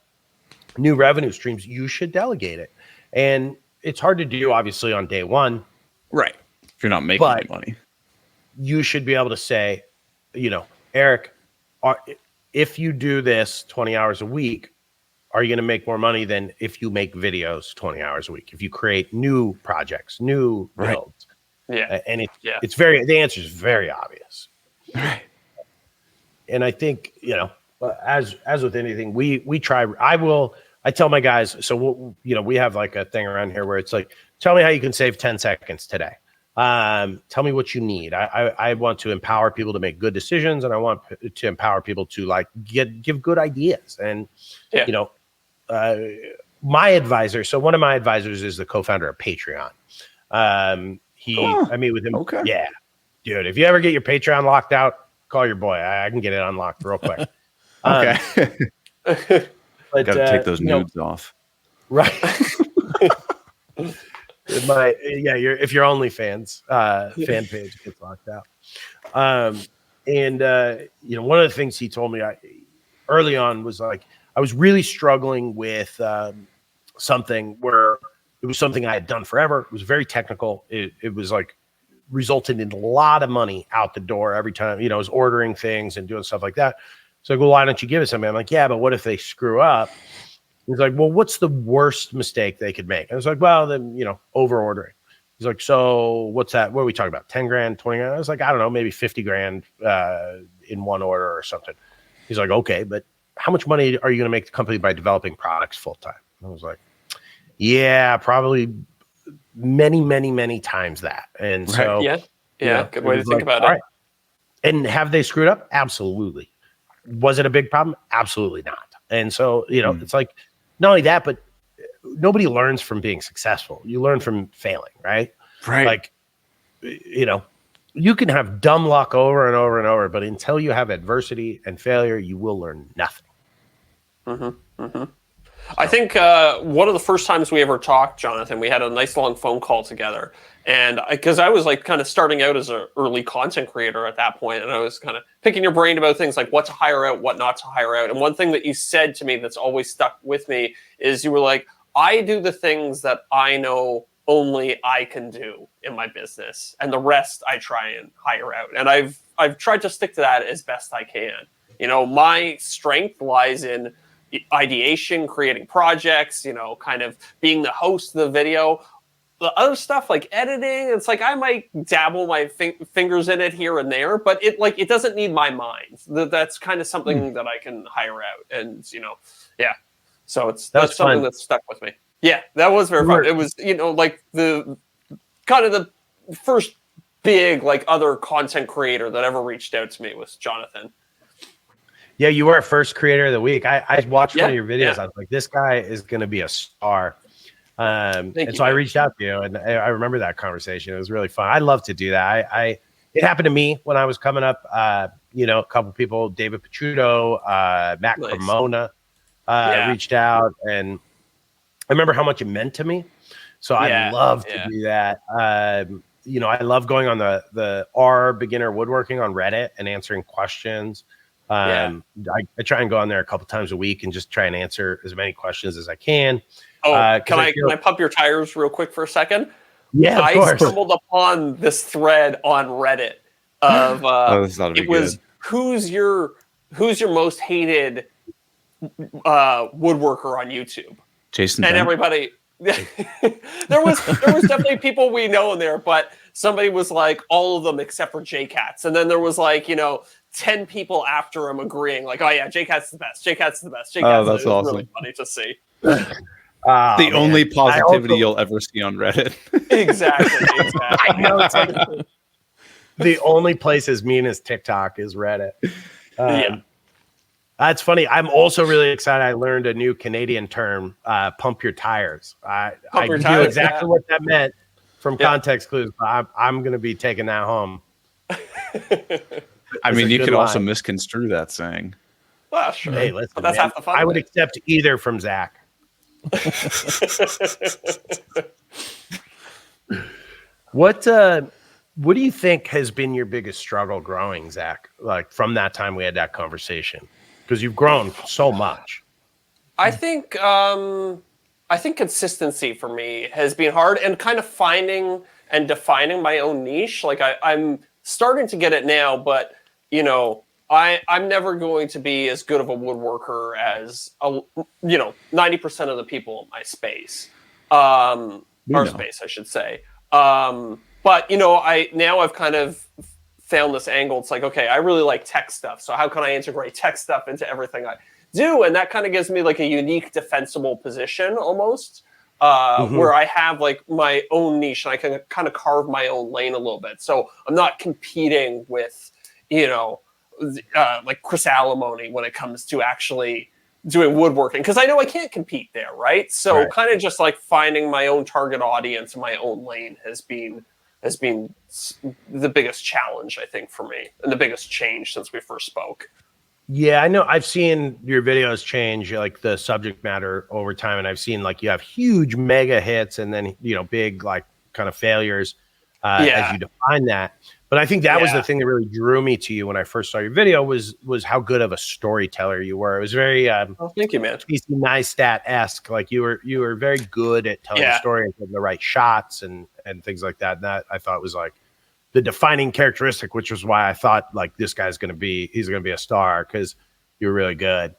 new revenue streams, you should delegate it. And it's hard to do obviously on day one. Right. If you're not making any money. You should be able to say, Eric, if you do this 20 hours a week, are you going to make more money than if you make videos 20 hours a week? If you create new projects, new builds. Yeah. And it's the answer is very obvious. Right. And I think, as with anything, we try, I tell my guys, so we have like a thing around here where it's like, tell me how you can save 10 seconds today. Tell me what you need. I want to empower people to make good decisions, and I want to empower people to like give good ideas. And my advisor. So one of my advisors is the co-founder of Patreon. I meet with him. Okay. Yeah, dude. If you ever get your Patreon locked out, call your boy. I can get it unlocked real quick. Okay. But got to take those nudes off. Right. If your OnlyFans fan page gets locked out. One of the things he told me early on was like I was really struggling with something where it was something I had done forever. It was very technical. It was like resulted in a lot of money out the door every time. I was ordering things and doing stuff like that. So I go, why don't you give it something? I'm like, yeah, but what if they screw up? He's like, well, what's the worst mistake they could make? I was like, well, then, over ordering. He's like, so what's that? What are we talking about? 10 grand, 20 grand? I was like, I don't know, maybe 50 grand in one order or something. He's like, okay, but how much money are you going to make the company by developing products full time? I was like, yeah, probably many, many, many times that. And so, good way to think about it. Right. And have they screwed up? Absolutely. Was it a big problem? Absolutely not. And so, it's like, not only that, but nobody learns from being successful. You learn from failing, right? Right. Like, you can have dumb luck over and over and over, but until you have adversity and failure, you will learn nothing. I think one of the first times we ever talked, Jonathan, we had a nice long phone call together. And because I was like kind of starting out as an early content creator at that point, and I was kind of picking your brain about things like what to hire out, what not to hire out. And one thing that you said to me that's always stuck with me is you were like, I do the things that I know only I can do in my business, and the rest I try and hire out. And I've tried to stick to that as best I can. My strength lies in ideation, creating projects, kind of being the host of the video. The other stuff like editing, it's like I might dabble my fingers in it here and there, but it doesn't need my mind. That's kind of something that I can hire out, and so that's something fun. that's stuck with me. Yeah, that was very fun. It was like the kind of the first big like other content creator that ever reached out to me was Jonathan. Yeah, you were our first creator of the week. I watched one of your videos. I was like, this guy is going to be a star. I reached out to you, and I remember that conversation. It was really fun. I love to do that. It happened to me when I was coming up. A couple people, David Picciuto, Matt Cremona, reached out, and I remember how much it meant to me. So I love to do that. I love going on the R beginner woodworking on Reddit and answering questions. I try and go on there a couple times a week and just try and answer as many questions as I can. Can I pump your tires real quick for a second? Yeah, of course. I stumbled upon this thread on Reddit of it was who's your most hated woodworker on YouTube? Jason and everybody. there was definitely people we know in there, but somebody was like all of them except for J-Cats, and then there was like 10 people after him agreeing like, oh yeah, J-Cat's the best. J-Cat's the best. J-Cat's that's awesome. Really funny to see. The only positivity you'll ever see on Reddit. Exactly. I know. It's like the only place as mean as TikTok is Reddit. That's funny. I'm also really excited. I learned a new Canadian term, pump your tires. I knew exactly what that meant from context clues. But I'm going to be taking that home. I mean, a you good could also line. misconstrue that saying. Well, sure. Hey, listen, but that's man, half the fun. I of would it. accept either from Zach. What do you think has been your biggest struggle growing, Zach? Like from that time we had that conversation, because you've grown so much. I think consistency for me has been hard, and kind of finding and defining my own niche. Like I'm starting to get it now, but I'm never going to be as good of a woodworker as 90% of the people in my space, space, I should say. But I've kind of found this angle. It's like, okay, I really like tech stuff, so how can I integrate tech stuff into everything I do? And that kind of gives me like a unique defensible position almost, where I have like my own niche and I can kind of carve my own lane a little bit. So I'm not competing with, like Chris Alimony when it comes to actually doing woodworking, because I know I can't compete there, right? So kind of just like finding my own target audience and my own lane has been the biggest challenge, I think, for me, and the biggest change since we first spoke. Yeah, I know. I've seen your videos change, like the subject matter over time, and I've seen like you have huge mega hits and then big like kind of failures as you define that. But I think that was the thing that really drew me to you when I first saw your video was how good of a storyteller you were. It was very thank you, man. Casey Neistat-esque. Like you were very good at telling a story and getting the right shots and things like that. And that I thought was like the defining characteristic, which was why I thought like this guy's gonna be a star, because you're really good.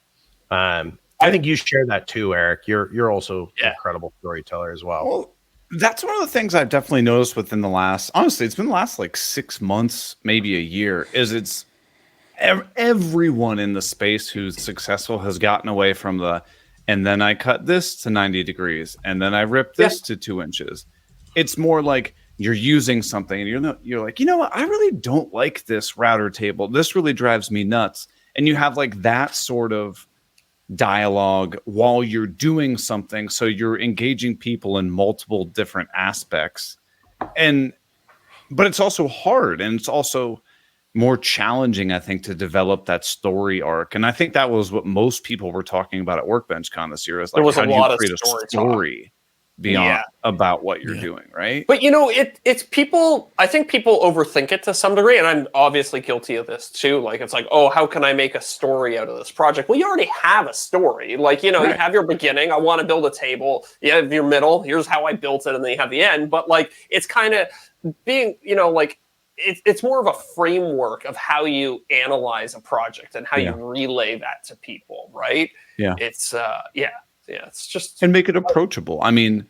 I think you share that too, Eric. You're also an incredible storyteller as well. That's one of the things I've definitely noticed within the last, honestly, it's been the last like 6 months, maybe a year, is it's everyone in the space who's successful has gotten away from and then I cut this to 90 degrees and then I ripped this to 2 inches. It's more like you're using something and you're like, you know what? I really don't like this router table. This really drives me nuts. And you have like that sort of dialogue while you're doing something, so you're engaging people in multiple different aspects, but it's also hard, and it's also more challenging, I think, to develop that story arc. And I think that was what most people were talking about at WorkbenchCon this year, is like, there was how a do lot you of create a story beyond about what you're doing, right? But it's people, I think people overthink it to some degree, and I'm obviously guilty of this too. Like, it's like, oh, how can I make a story out of this project? Well, you already have a story. Like, you have your beginning, I want to build a table. You have your middle, here's how I built it, and then you have the end. But like, it's kind of being, like, it's more of a framework of how you analyze a project and how you relay that to people, right? Yeah. It's it's just, and make it approachable. I mean,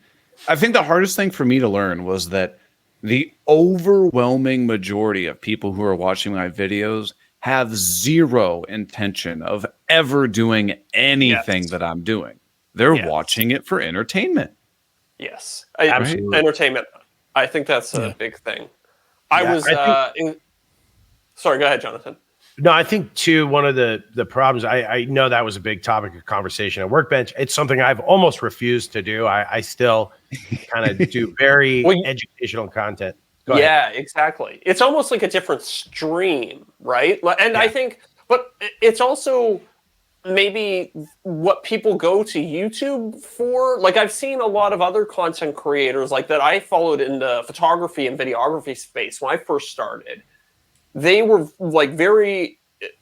I think the hardest thing for me to learn was that the overwhelming majority of people who are watching my videos have zero intention of ever doing anything that I'm doing. They're watching it for entertainment. Yes. Absolutely. Entertainment. I think that's a big thing. Sorry, go ahead, Jonathan. No, I think too, one of the problems, I know that was a big topic of conversation at Workbench. It's something I've almost refused to do. I still kind of do very educational content. Go ahead. Exactly. It's almost like a different stream, right? And I think, but it's also maybe what people go to YouTube for. Like, I've seen a lot of other content creators like that I followed in the photography and videography space when I first started. They were like very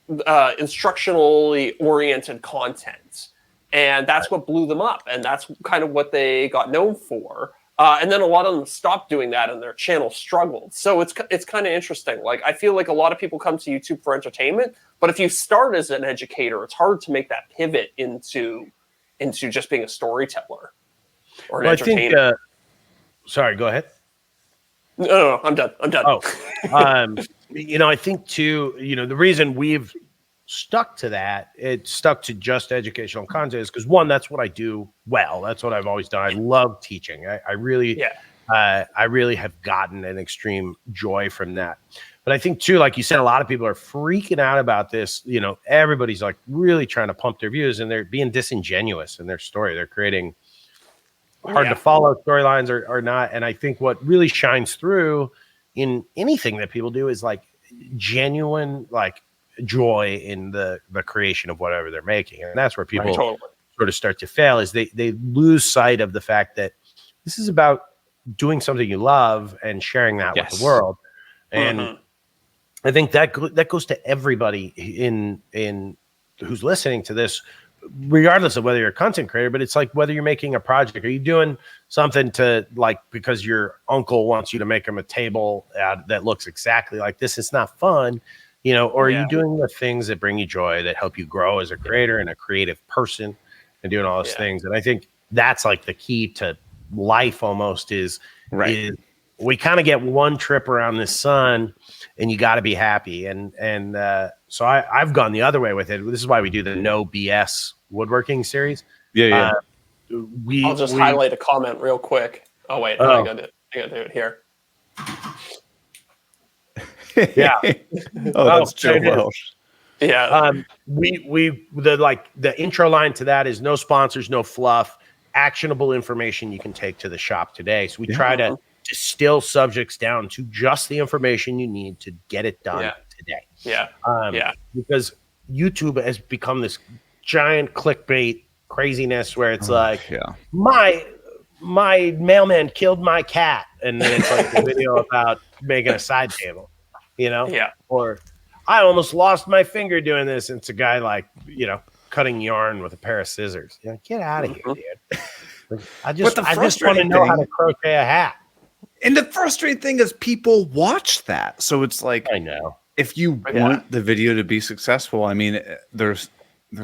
instructionally oriented content, and that's what blew them up, and that's kind of what they got known for. And then a lot of them stopped doing that, and their channel struggled. So it's kind of interesting. Like, I feel like a lot of people come to YouTube for entertainment, but if you start as an educator, it's hard to make that pivot into just being a storyteller or an entertainer. Sorry, go ahead. No, I'm done. Oh, I think too, the reason we've stuck to that, it stuck to just educational content, is because one, that's what I do well. That's what I've always done. I love teaching. I really have gotten an extreme joy from that. But I think too, like you said, a lot of people are freaking out about this. Everybody's like really trying to pump their views, and they're being disingenuous in their story. They're creating hard to follow storylines or not. And I think what really shines through in anything that people do is like, genuine like joy in the creation of whatever they're making. And that's where people sort of start to fail, is they lose sight of the fact that this is about doing something you love and sharing that with the world. And I think that goes to everybody in who's listening to this, regardless of whether you're a content creator. But it's like, whether you're making a project, are you doing something to like because your uncle wants you to make him a table that looks exactly like this? It's not fun, you know. Or are you doing the things that bring you joy, that help you grow as a creator and a creative person, and doing all those things? And I think that's like the key to life almost, is we kind of get one trip around the sun, and you got to be happy. And so I've gone the other way with it. This is why we do the no BS woodworking series. Yeah. I'll just highlight a comment real quick. Oh wait, I gotta do it here. Yeah. That's Joe Welsh. Yeah. The intro line to that is no sponsors, no fluff, actionable information you can take to the shop today. So we try to distill subjects down to just the information you need to get it done today. Because YouTube has become this giant clickbait craziness where it's my mailman killed my cat, and then it's like a video about making a side table, you know? Or I almost lost my finger doing this, and it's a guy like, you know, cutting yarn with a pair of scissors. You know, get out of here, dude. I just want to know how to crochet a hat. And the frustrating thing is people watch that. So it's like, I know, if you want the video to be successful, I mean, there's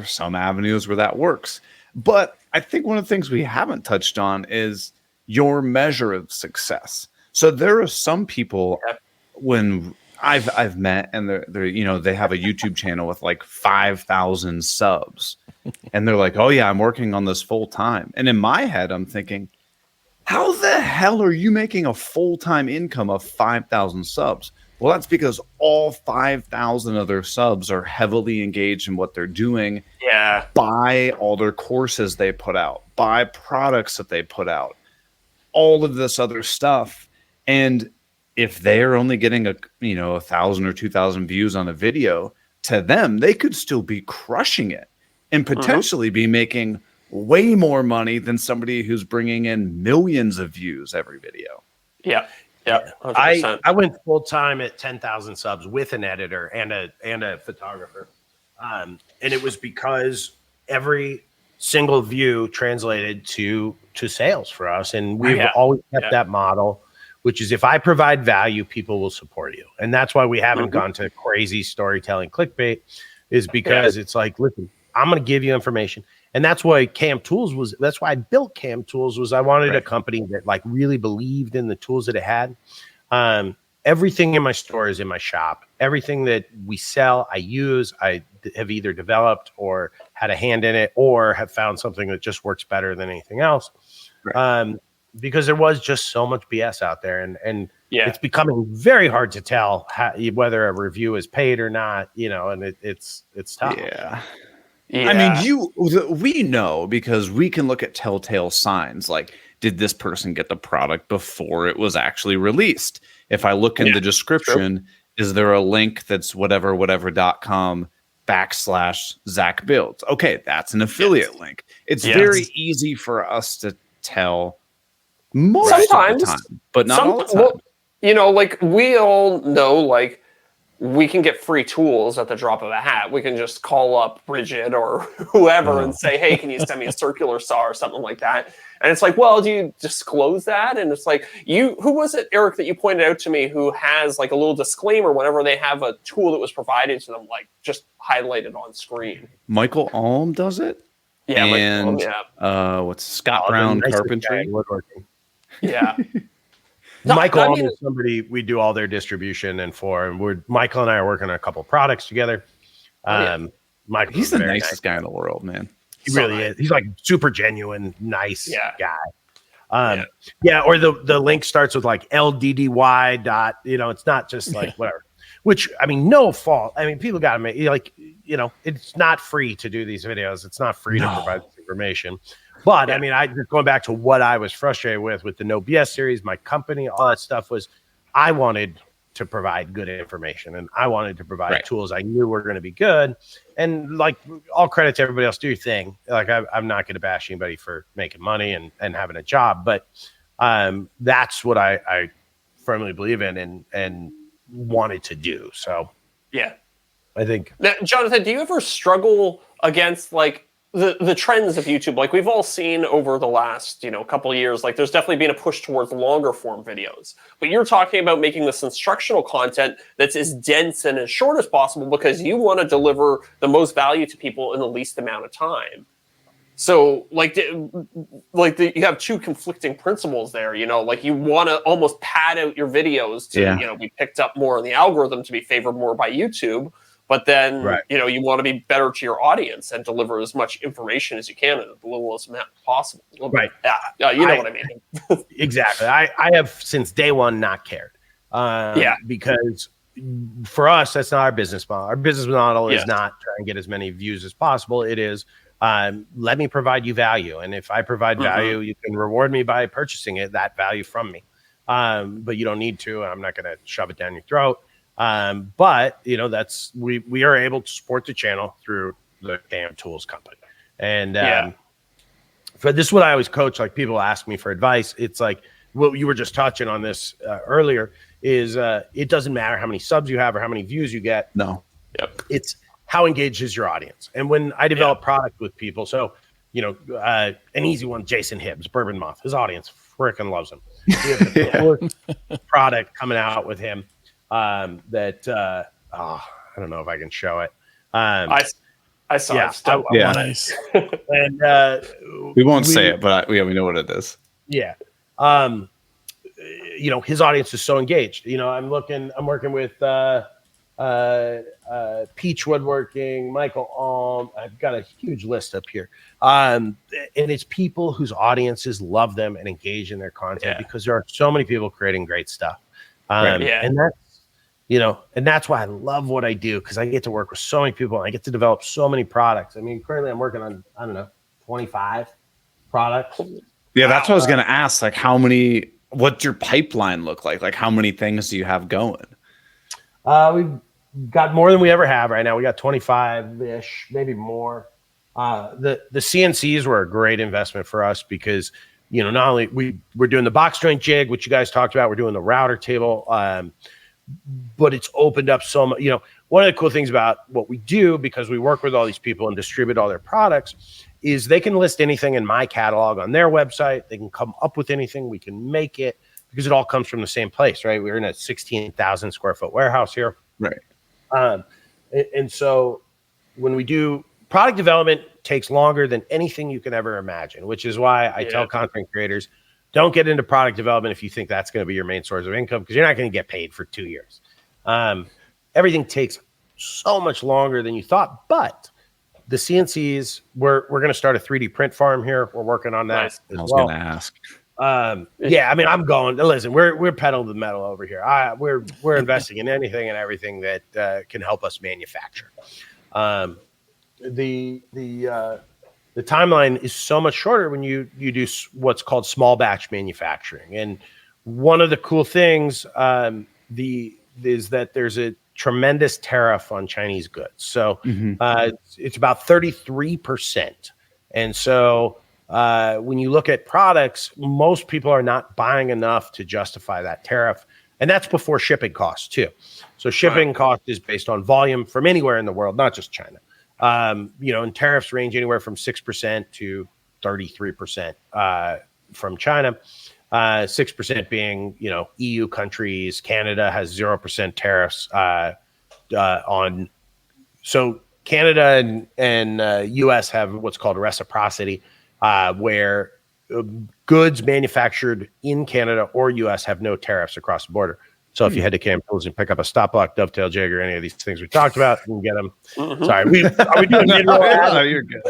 some avenues where that works. But I think one of the things we haven't touched on is your measure of success. So there are some people when I've met, and they're you know, they have a YouTube channel with like 5,000 subs, and they're like, oh yeah, I'm working on this full time. And in my head, I'm thinking, how the hell are you making a full-time income of 5,000 subs? Well, that's because all 5,000 of their subs are heavily engaged in what they're doing. Buy all their courses they put out, buy products that they put out, all of this other stuff. And if they are only getting 1,000 or 2,000 views on a video, to them, they could still be crushing it and potentially be making way more money than somebody who's bringing in millions of views every video. I went full time at 10,000 subs with an editor and a photographer, and it was because every single view translated to sales for us, and we've always kept that model, which is if I provide value, people will support you, and that's why we haven't gone to crazy storytelling clickbait, is because it's like, listen, I'm going to give you information. And that's why that's why I built Cam Tools, was I wanted a company that like really believed in the tools that it had. Everything in my store is in my shop. Everything that we sell, I use. I have either developed or had a hand in it, or have found something that just works better than anything else. Because there was just so much BS out there, and it's becoming very hard to tell whether a review is paid or not. You know, and it's tough. I mean, we know, because we can look at telltale signs. Like, did this person get the product before it was actually released? If I look in the description, is there a link that's whatever/Zach Builds? Okay, that's an affiliate link. It's very easy for us to tell most of the time, but not all the time. Well, you know, like, we all know, like, we can get free tools at the drop of a hat. We can just call up Bridget or whoever and say, hey, can you send me a circular saw or something like that? And it's like, well, do you disclose that? And it's like, who was it, Eric, that you pointed out to me, who has like a little disclaimer whenever they have a tool that was provided to them, like just highlighted on screen? Michael Alm does it. Yeah. And what's Scott Brown Carpentry? Michael is somebody we do all their distribution and Michael and I are working on a couple products together. Michael, he's the nicest guy in the world, man. He really is. He's like super genuine, nice guy. Or the link starts with like LDDY dot, it's not just like whatever. Which, I mean, no fault. I mean, people got to make, it's not free to do these videos. It's not free to provide this information. But I mean, going back to what I was frustrated with the No BS series, my company, all that stuff was, I wanted to provide good information, and I wanted to provide tools I knew were going to be good. And like, all credit to everybody else, do your thing. Like, I'm not going to bash anybody for making money and having a job, but that's what I firmly believe in and wanted to do. So yeah, I think now, Jonathan, do you ever struggle against like the trends of YouTube? Like, we've all seen over the last, couple of years, like there's definitely been a push towards longer form videos, but you're talking about making this instructional content that's as dense and as short as possible because you want to deliver the most value to people in the least amount of time. So you have two conflicting principles there, like you want to almost pad out your videos to, be picked up more in the algorithm, to be favored more by YouTube. But then, you want to be better to your audience and deliver as much information as you can in the littlest amount possible. Right. You know what I mean. Exactly. I have since day one not cared. Because for us, that's not our business model. Our business model is not try and get as many views as possible. It is, let me provide you value. And if I provide value, you can reward me by purchasing that value from me. But you don't need to. I'm not going to shove it down your throat. But that's we are able to support the channel through the damn tools company. And for this is what I always coach. Like, people ask me for advice. It's like what you were just touching on this earlier is it doesn't matter how many subs you have or how many views you get. No. Yep. It's how engaged is your audience. And when I develop product with people, so an easy one, Jason Hibbs, Bourbon Moth, his audience freaking loves him. We have the fourth product coming out with him. I don't know if I can show it. I saw it. Nice. And we won't say it, but we know what it is. Yeah. His audience is so engaged. I'm working with Peach Woodworking, Michael Alm. I've got a huge list up here. And it's people whose audiences love them and engage in their content because there are so many people creating great stuff. And that's, and that's why I love what I do, because I get to work with so many people and I get to develop so many products. I mean, currently I'm working on, 25 products. Yeah, that's what I was going to ask. Like, what's your pipeline look like? Like, how many things do you have going? We've got more than we ever have right now. We got 25-ish, maybe more. The CNCs were a great investment for us because, not only we're doing the box joint jig, which you guys talked about, we're doing the router table, but it's opened up so much. One of the cool things about what we do, because we work with all these people and distribute all their products, is they can list anything in my catalog on their website. They can come up with anything. We can make it because it all comes from the same place, right? We're in a 16,000 square foot warehouse here. Right. And so when we do product development, takes longer than anything you can ever imagine, which is why I tell content creators, don't get into product development if you think that's going to be your main source of income, because you're not going to get paid for 2 years. Everything takes so much longer than you thought, but the CNCs, we're going to start a 3D print farm here. We're working on that. I was going to ask. I'm going. Listen, we're pedal to the metal over here. We're investing in anything and everything that can help us manufacture. The timeline is so much shorter when you do what's called small batch manufacturing. And one of the cool things is that there's a tremendous tariff on Chinese goods. So it's about 33%. And so when you look at products, most people are not buying enough to justify that tariff. And that's before shipping costs too. So shipping cost is based on volume from anywhere in the world, not just China. And tariffs range anywhere from 6% to 33% from China. 6% being, EU countries. Canada has 0% tariffs on. So Canada and US have what's called reciprocity, where goods manufactured in Canada or US have no tariffs across the border. So if you head to Cam Tools and pick up a stop block, dovetail jig, or any of these things we talked about, you can get them. Sorry, are we doing mid-roll ads? No, you're good.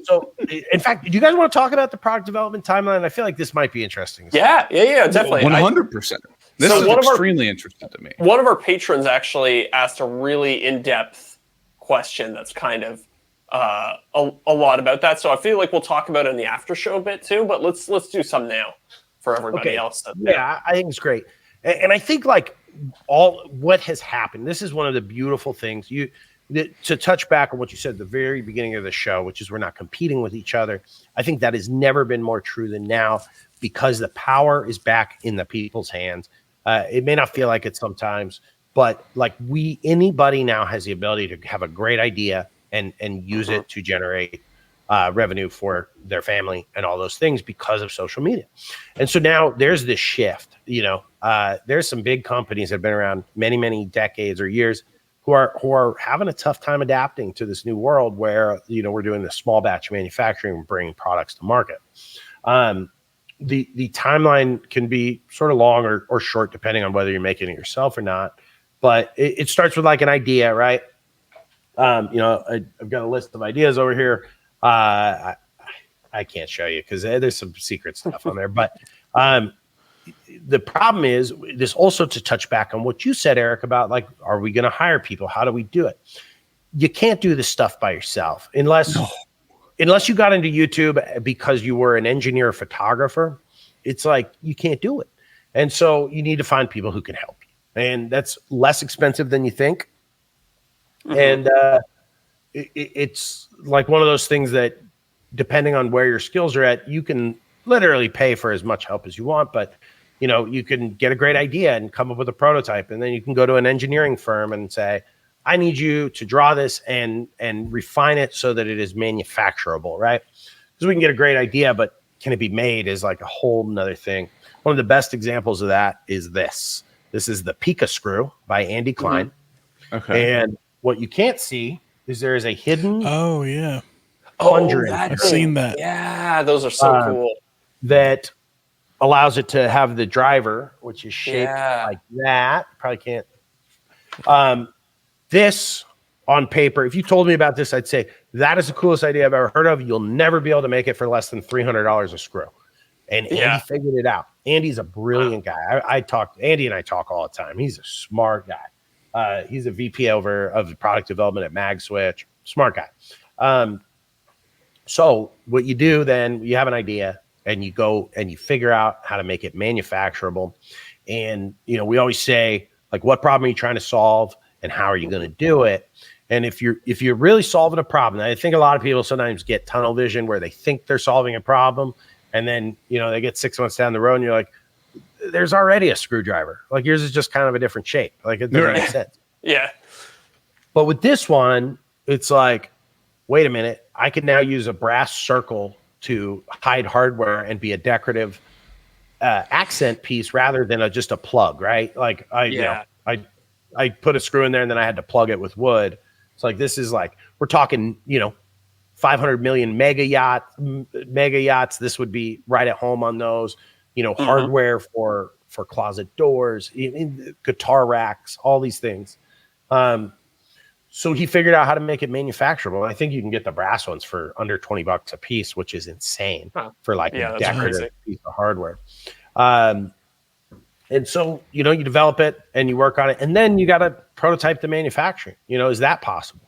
So in fact, do you guys want to talk about the product development timeline? I feel like this might be interesting. Yeah, definitely. 100%. This is extremely interesting to me. One of our patrons actually asked a really in-depth question that's kind of a lot about that. So I feel like we'll talk about it in the after show a bit too, but let's do some now. for everybody else. I think it's great. And I think like all what has happened, this is one of the beautiful things to touch back on what you said at the very beginning of the show, which is we're not competing with each other. I think that has never been more true than now because the power is back in the people's hands. It may not feel like it sometimes, but like anybody now has the ability to have a great idea and use it to generate revenue for their family and all those things because of social media. And so now there's this shift, there's some big companies that have been around many, many decades or years who are having a tough time adapting to this new world where, we're doing this small batch manufacturing and bringing products to market. The timeline can be sort of long or short, depending on whether you're making it yourself or not. But it starts with like an idea, right? I've got a list of ideas over here. I can't show you because there's some secret stuff on there. But the problem is this also to touch back on what you said, Eric, about like, are we going to hire people? How do we do it? You can't do this stuff by yourself unless you got into YouTube because you were an engineer or photographer. It's like you can't do it. And so you need to find people who can help you. And that's less expensive than you think. And it's like one of those things that, depending on where your skills are at, you can literally pay for as much help as you want. But, you can get a great idea and come up with a prototype. And then you can go to an engineering firm and say, I need you to draw this and refine it so that it is manufacturable, right? Because we can get a great idea, but can it be made is like a whole nother thing. One of the best examples of that is this. This is the Pica screw by Andy Klein. Okay. And what you can't see is there is a hidden plunger. I've seen that. Yeah, those are so cool. That allows it to have the driver, which is shaped like that. Probably can't. This on paper, if you told me about this, I'd say that is the coolest idea I've ever heard of. You'll never be able to make it for less than $300 a screw. And Andy figured it out. Andy's a brilliant guy. Andy and I talk all the time. He's a smart guy. He's a VP of product development at MagSwitch. Smart guy. So what you do then, you have an idea and you go and you figure out how to make it manufacturable. And, we always say, like, what problem are you trying to solve and how are you going to do it? And if you're really solving a problem, I think a lot of people sometimes get tunnel vision where they think they're solving a problem. And then, they get 6 months down the road and you're like, there's already a screwdriver. Like yours is just kind of a different shape. Like it doesn't make sense. Yeah. But with this one, it's like, wait a minute, I can now use a brass circle to hide hardware and be a decorative accent piece rather than just a plug, right? Like I put a screw in there and then I had to plug it with wood. It's like, this is like, we're talking, 500 million mega yachts. This would be right at home on those, hardware for closet doors, guitar racks, all these things. So he figured out how to make it manufacturable. I think you can get the brass ones for under $20 a piece, which is insane for like a decorative piece of hardware. And so, you develop it and you work on it and then you got to prototype the manufacturing. Is that possible?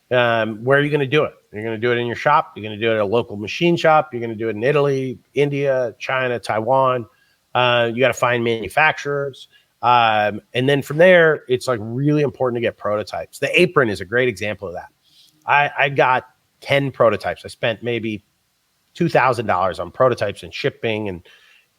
Where are you going to do it? You're going to do it in your shop. You're going to do it at a local machine shop. You're going to do it in Italy, India, China, Taiwan. You got to find manufacturers. And then from there, it's like really important to get prototypes. The apron is a great example of that. I got 10 prototypes. I spent maybe $2,000 on prototypes and shipping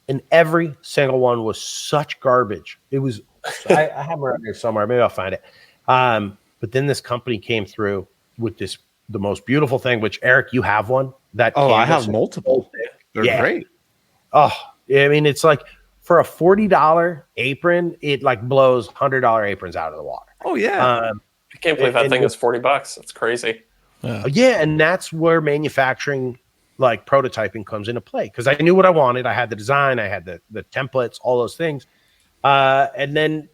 and every single one was such garbage. It was, I have them around here somewhere. Maybe I'll find it. But then this company came through with the most beautiful thing, which Eric, you have one. I have multiple. They're great. Oh, I mean, it's like for a $40 apron, it like blows $100 aprons out of the water. Oh yeah. I can't believe that thing is $40. That's crazy. Yeah. And that's where manufacturing, like prototyping, comes into play. Cause I knew what I wanted. I had the design, I had the templates, all those things. And then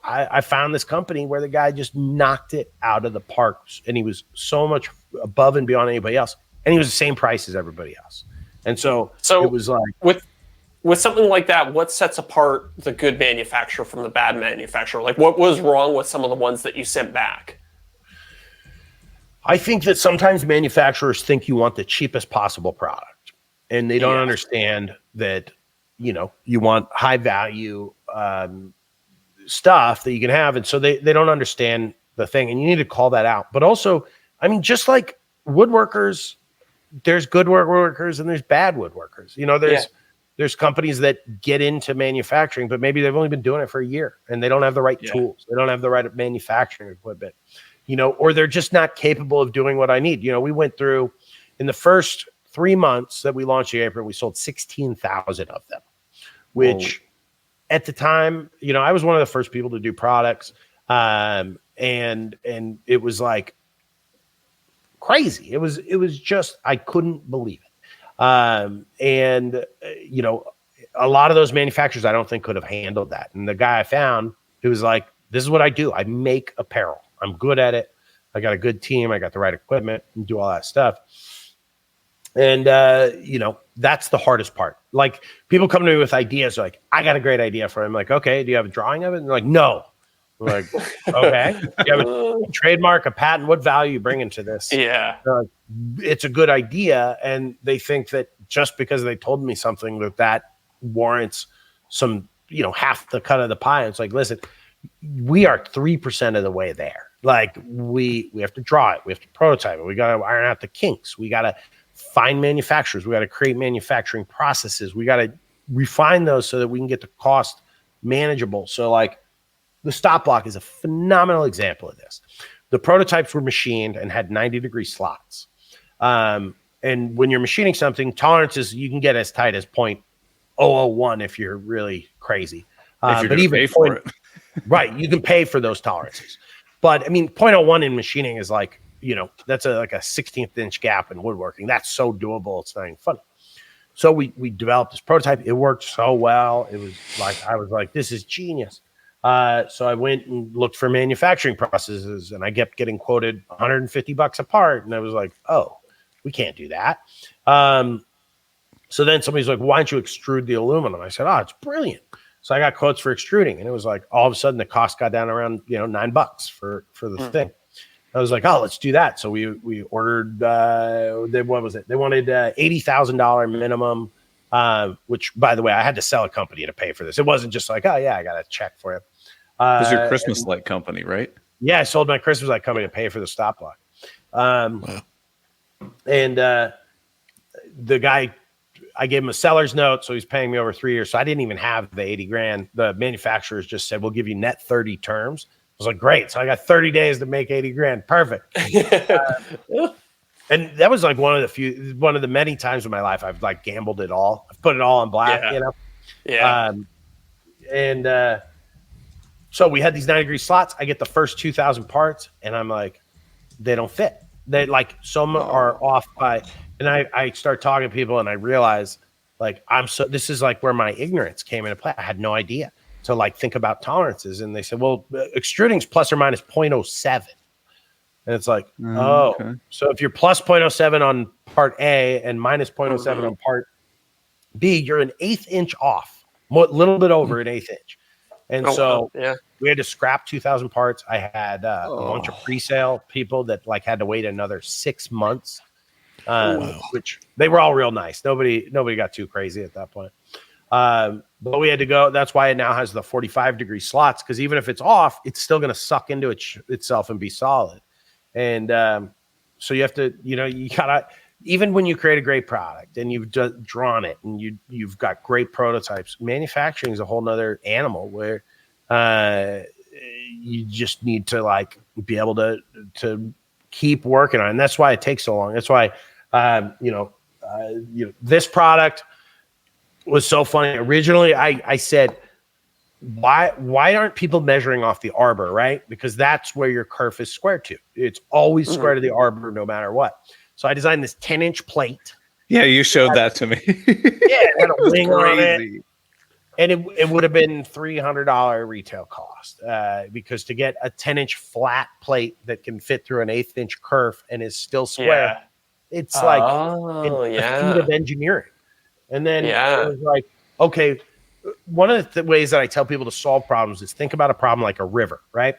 I found this company where the guy just knocked it out of the park, and he was so much above and beyond anybody else, and he was the same price as everybody else. And so it was like with something like that, what sets apart the good manufacturer from the bad manufacturer? Like, what was wrong with some of the ones that you sent back? I think that sometimes manufacturers think you want the cheapest possible product, and they don't understand that you want high value stuff that you can have. And so they don't understand the thing, and you need to call that out. But also, I mean, just like woodworkers, there's good woodworkers and there's bad woodworkers. There's companies that get into manufacturing, but maybe they've only been doing it for a year and they don't have the right tools. They don't have the right manufacturing equipment, or they're just not capable of doing what I need. We went through in the first 3 months that we launched the apron, we sold 16,000 of them, which at the time, I was one of the first people to do products. And it was like crazy. It was just, I couldn't believe it. A lot of those manufacturers, I don't think could have handled that. And the guy I found, he was like, this is what I do. I make apparel. I'm good at it. I got a good team. I got the right equipment and do all that stuff. And, that's the hardest part. Like, people come to me with ideas like, I got a great idea for it. I'm like, okay, do you have a drawing of it? And they're like, no. I'm like, okay. You have a trademark, a patent, what value you bring into this? Yeah. It's a good idea. And they think that just because they told me something that warrants some, half the cut of the pie. It's like, listen, we are 3% of the way there. Like, we have to draw it. We have to prototype it. We got to iron out the kinks. We got to find manufacturers. We got to create manufacturing processes. We got to refine those so that we can get the cost manageable. So like, the stop block is a phenomenal example of this. The prototypes were machined and had 90-degree slots. And when you're machining something, tolerances, you can get as tight as 0.001 if you're really crazy. But even pay for it. Right, you can pay for those tolerances. But, I mean, 0.01 in machining is like, that's like a 16th inch gap in woodworking. That's so doable. It's not even funny. So we developed this prototype. It worked so well. It was like, I was like, this is genius. So I went and looked for manufacturing processes, and I kept getting quoted $150 a part. And I was like, oh, we can't do that. So then somebody's like, why don't you extrude the aluminum? I said, oh, it's brilliant. So I got quotes for extruding, and it was like, all of a sudden the cost got down around, $9 for the thing. I was like, oh, let's do that. So we ordered, what was it? They wanted $80,000 minimum, which, by the way, I had to sell a company to pay for this. It wasn't just like, oh, yeah, I got a check for it. It was your Christmas light company, right? Yeah, I sold my Christmas light company to pay for the stop block. Wow. And the guy, I gave him a seller's note, so he's paying me over 3 years. So I didn't even have the 80 grand. The manufacturers just said, we'll give you net 30 terms. I was like, great. So I got 30 days to make 80 grand. Perfect. And that was like one of the many times in my life I've like gambled it all. I've put it all on black, Yeah. So we had these 90-degree slots. I get the first 2,000 parts, and I'm like, they don't fit. They like, some are off by, and I start talking to people, and I realize like, this is like where my ignorance came into play. I had no idea to like think about tolerances. And they said, well, extruding's plus or minus 0.07. And it's like, okay. So if you're plus 0.07 on part A and minus 0.07 on part B, you're an 1/8 inch off, a little bit over an 1/8 inch. And we had to scrap 2,000 parts. I had a bunch of pre-sale people that like had to wait another 6 months, which they were all real nice. Nobody got too crazy at that point. But we had to go. That's why it now has the 45-degree slots, because even if it's off, it's still going to suck into itself and be solid. And so you have to, you gotta, even when you create a great product and you've just drawn it and you've got great prototypes, manufacturing is a whole nother animal where you just need to like be able to keep working on it. And that's why it takes so long. That's why this product was so funny. Originally, I said, why aren't people measuring off the arbor, right? Because that's where your kerf is square to. It's always square to the arbor no matter what. So I designed this 10-inch plate. Yeah, you showed that to me. It had a wing on it. And it would have been $300 retail cost because to get a 10-inch flat plate that can fit through an 1/8 inch kerf and is still square, it's like a feat of engineering. And then it was like, okay, one of the ways that I tell people to solve problems is think about a problem like a river, right?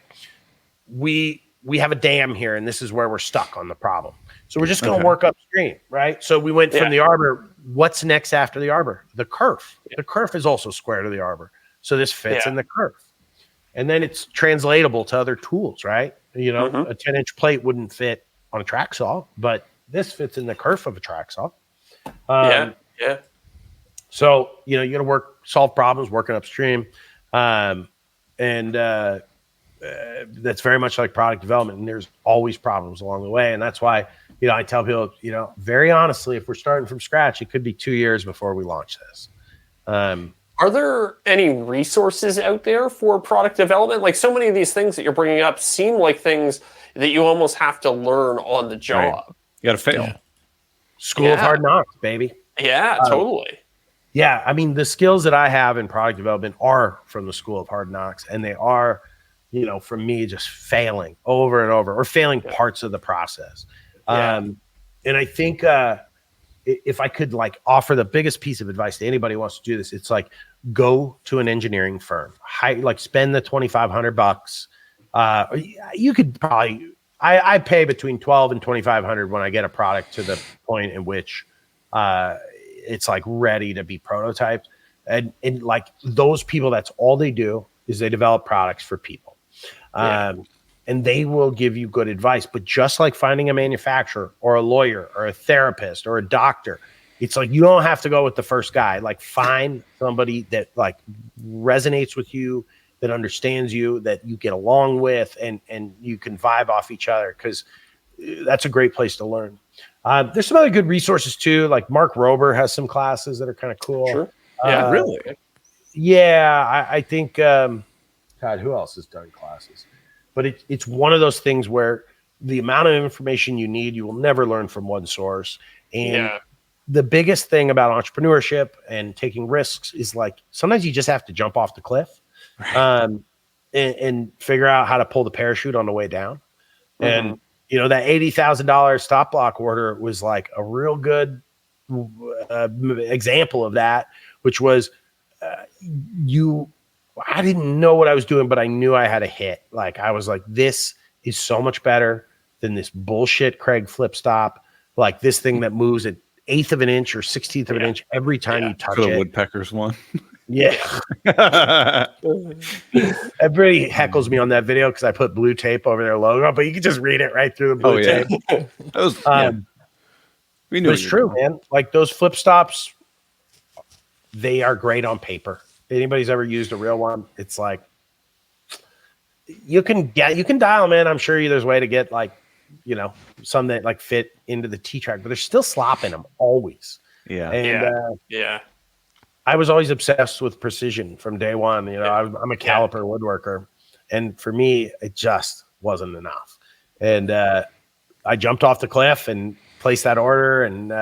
We have a dam here, and this is where we're stuck on the problem. So we're just going to work upstream, right? So we went from the arbor what's next after the arbor? The kerf. The kerf is also square to the arbor. So this fits in the kerf. And then it's translatable to other tools, right? You know, a 10-inch plate wouldn't fit on a track saw, but this fits in the kerf of a track saw. So, you know, you got to solve problems working upstream. And that's very much like product development. And there's always problems along the way. And that's why, you know, I tell people, you know, very honestly, if we're starting from scratch, it could be 2 years before we launch this. Are there any resources out there for product development? Like, so many of these things that you're bringing up seem like things that you almost have to learn on the job. Right. You got to fail. Yeah. School of hard knocks, baby. Yeah, totally. Yeah, I mean, the skills that I have in product development are from the School of Hard Knocks, and they are, you know, from me just failing over and over or failing parts of the process. And I think if I could like offer the biggest piece of advice to anybody who wants to do this, it's like go to an engineering firm, spend the $2,500. You could probably, I pay between $1,200 and $2,500 when I get a product to the point in which it's like ready to be prototyped. And like those people, that's all they do is they develop products for people. And they will give you good advice. But just like finding a manufacturer or a lawyer or a therapist or a doctor, it's like you don't have to go with the first guy. Like find somebody that like resonates with you, that understands you, that you get along with, and you can vibe off each other, because that's a great place to learn. There's some other good resources too. Like Mark Rober has some classes that are kind of cool. Sure. Yeah, really? Yeah, I think, God, who else has done classes? But it's one of those things where the amount of information you need, you will never learn from one source. And the biggest thing about entrepreneurship and taking risks is like sometimes you just have to jump off the cliff and figure out how to pull the parachute on the way down. And, you know, that $80,000 stop block order was like a real good example of that, which was I didn't know what I was doing, but I knew I had a hit. Like I was like, this is so much better than this bullshit Craig flip stop. Like this thing that moves an 1/8 of an inch or 1/16 of an inch every time you touch it. The woodpeckers one. Yeah. Everybody heckles me on that video because I put blue tape over their logo, but you can just read it right through the blue tape. We knew it's true, man. Like those flip stops, they are great on paper. If anybody's ever used a real one, it's like you can dial them in. I'm sure there's a way to get like, you know, some that like fit into the T-track, but there's still slop in them always. Yeah. And, I was always obsessed with precision from day one. You know, I'm a caliper woodworker, and for me, it just wasn't enough. And I jumped off the cliff and placed that order and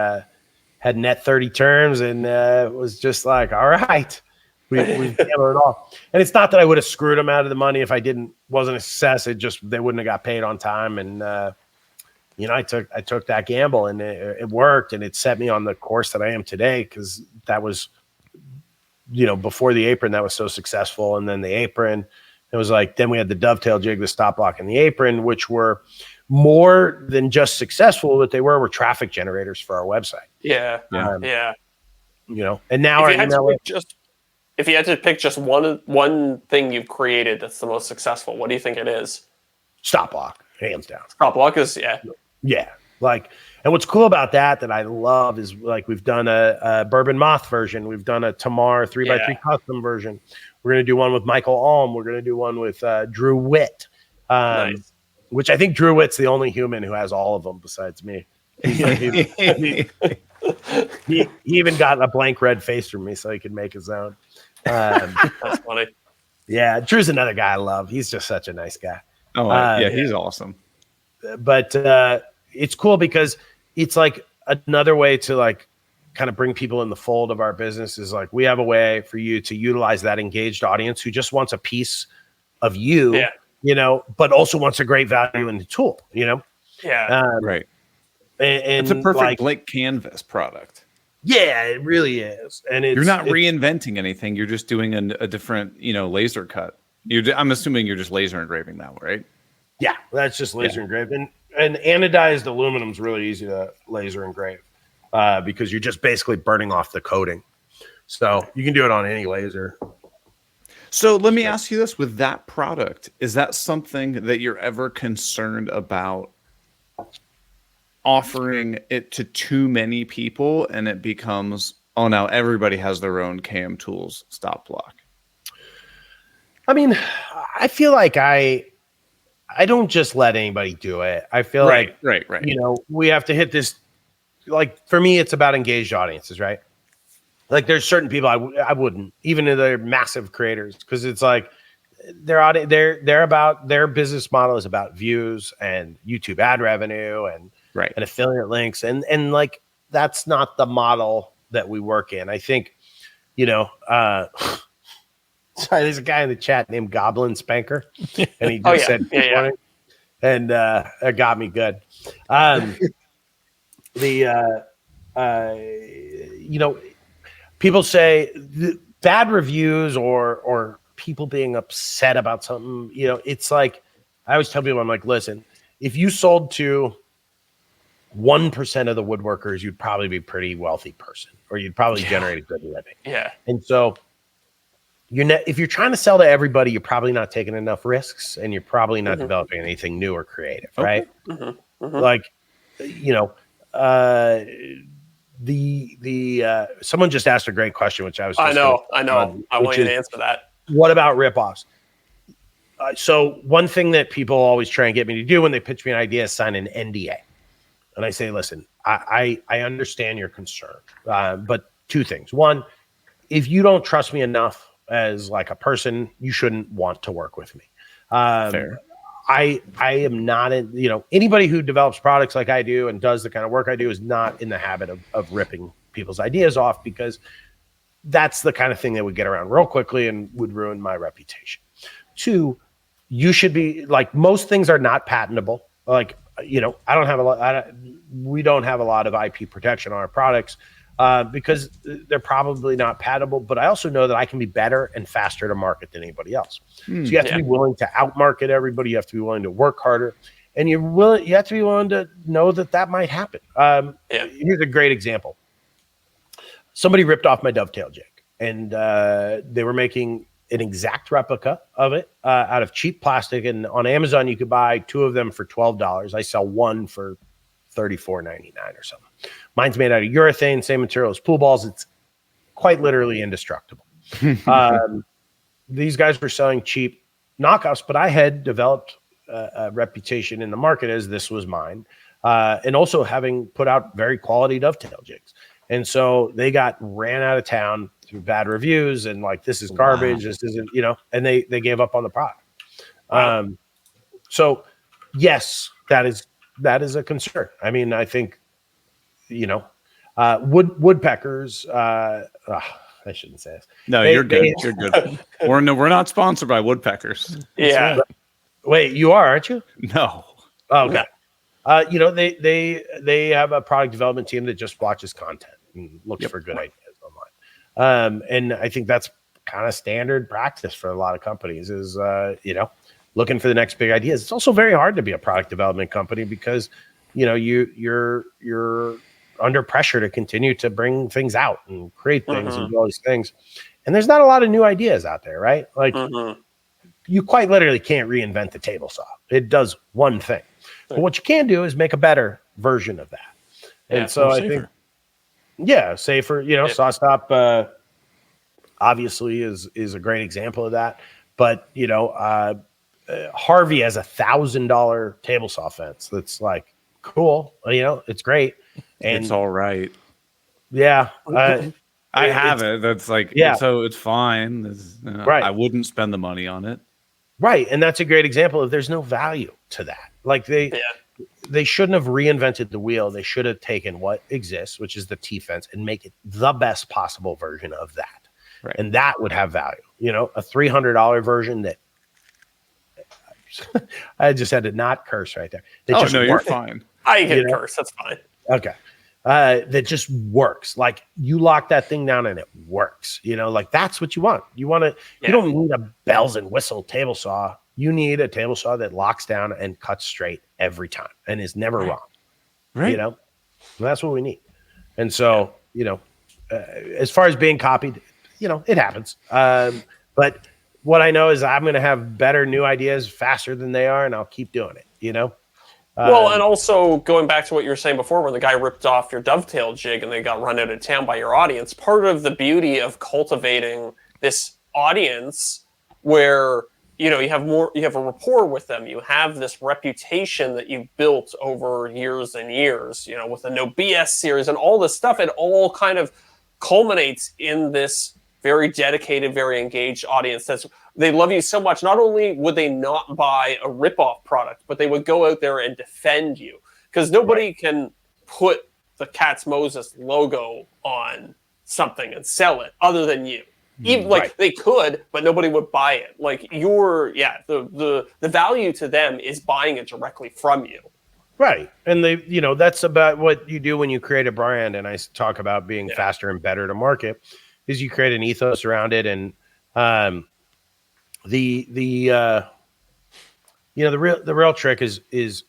had net 30 terms, and was just like, all right. We've hammered it all. And it's not that I would have screwed them out of the money if I wasn't a success. It just, they wouldn't have got paid on time. And, you know, I took that gamble, and it worked, and it set me on the course that I am today. Cause that was, you know, before the apron that was so successful. And then the apron, it was like, then we had the dovetail jig, the stop block, and the apron, which were more than just successful, but they were traffic generators for our website. Yeah. You know, and now if you had to pick just one thing you've created that's the most successful, what do you think it is? Stop block, hands down. Stop block is yeah. Like, and what's cool about that I love is like we've done a Bourbon Moth version, we've done a Tamar 3x3 custom version. We're gonna do one with Michael Alm. We're gonna do one with Drew Witt, which I think Drew Witt's the only human who has all of them besides me. He even got a blank red face from me so he could make his own. That's funny. Yeah, Drew's another guy I love. He's just such a nice guy. He's awesome. But it's cool because it's like another way to like kind of bring people in the fold of our business. Is like we have a way for you to utilize that engaged audience who just wants a piece of you, you know, but also wants a great value in the tool, you know. Right. And it's a perfect like, blank canvas product. Yeah, it really is. And you're not reinventing anything. You're just doing a different, you know, laser cut. I'm assuming you're just laser engraving that, right? Yeah, that's just laser engraved. And anodized aluminum is really easy to laser engrave. because you're just basically burning off the coating. So you can do it on any laser. So let me ask you this: with that product, is that something that you're ever concerned about offering it to too many people, and it becomes, oh, now everybody has their own KM Tools stop block? I mean, I feel like I don't just let anybody do it. I feel Right. you know, we have to hit this. Like for me, it's about engaged audiences, right? Like there's certain people I wouldn't, even if they're massive creators, because it's like they're about, their business model is about views and YouTube ad revenue and affiliate links, and like that's not the model that we work in. I think, you know, sorry, there's a guy in the chat named Goblin Spanker, and he just said good morning, and it got me good. You know, people say bad reviews or people being upset about something, you know, it's like, I always tell people, I'm like, listen, if you sold to 1% of the woodworkers, you'd probably be a pretty wealthy person, or you'd probably generate a good living. Yeah. And so if you're trying to sell to everybody, you're probably not taking enough risks, and you're probably not developing anything new or creative, right? Like, you know, someone just asked a great question, which I was. I know. I want you to answer that. What about ripoffs? So one thing that people always try and get me to do when they pitch me an idea is sign an NDA, and I say, listen, I understand your concern, but two things. One, if you don't trust me enough as like a person, you shouldn't want to work with me. Fair. I am not in, you know, anybody who develops products like I do and does the kind of work I do is not in the habit of ripping people's ideas off, because that's the kind of thing that would get around real quickly and would ruin my reputation. Two, you should be, like, most things are not patentable. Like, you know, we don't have a lot of IP protection on our products because they're probably not patentable, but I also know that I can be better and faster to market than anybody else. So you have to be willing to outmarket everybody. You have to be willing to work harder, and you have to be willing to know that might happen. Here's a great example. Somebody ripped off my dovetail jig, and they were making an exact replica of it out of cheap plastic. And on Amazon, you could buy 2 of them for $12. I sell 1 for $34.99 or something. Mine's made out of urethane, same material as pool balls. It's quite literally indestructible. These guys were selling cheap knockoffs, but I had developed a reputation in the market as this was mine, and also having put out very quality dovetail jigs. And so they got ran out of town through bad reviews and like, this is garbage. This isn't, you know, and they gave up on the product. So yes, that is a concern. I mean, I think, you know, woodpeckers, I shouldn't say this. No, you're good. You're good. We're not sponsored by woodpeckers. Yeah. Wait, you are, aren't you? No. Oh, okay. You know, they have a product development team that just watches content and looks for good ideas online. And I think that's kind of standard practice for a lot of companies is, you know, looking for the next big ideas. It's also very hard to be a product development company because, you know, you're under pressure to continue to bring things out and create things and do all these things. And there's not a lot of new ideas out there, right? Like you quite literally can't reinvent the table saw. It does one thing. But what you can do is make a better version of that. And so I think, safer, you know, SawStop obviously is a great example of that. But, you know, Harvey has $1,000 table saw fence. That's like, cool. You know, it's great. And it's all right. Yeah. I have it. That's like, so it's fine. Right. I wouldn't spend the money on it. Right. And that's a great example of there's no value to that. Like they shouldn't have reinvented the wheel. They should have taken what exists, which is the T-fence, and make it the best possible version of that. Right. And that would have value. You know, a $300 version that I just had to not curse right there. You're fine. I can curse. That's fine. Okay. That just works. Like you lock that thing down and it works. You know, like that's what you want. You want to. You don't need a bells and whistle table saw. You need a table saw that locks down and cuts straight every time and is never wrong. Right. You know, and that's what we need. And so, as far as being copied, it happens. But what I know is I'm going to have better new ideas faster than they are, and I'll keep doing it, Well, and also going back to what you were saying before, when the guy ripped off your dovetail jig and they got run out of town by your audience, part of the beauty of cultivating this audience where, you have a rapport with them, you have this reputation that you've built over years and years, with the No BS series and all this stuff, it all kind of culminates in this very dedicated, very engaged audience. They love you so much. Not only would they not buy a rip-off product, but they would go out there and defend you, because nobody can put the Katz-Moses logo on something and sell it other than you. Even they could, but nobody would buy it. Like the value to them is buying it directly from you. Right. And that's about what you do when you create a brand. And I talk about being faster and better to market, is you create an ethos around it. And the real trick is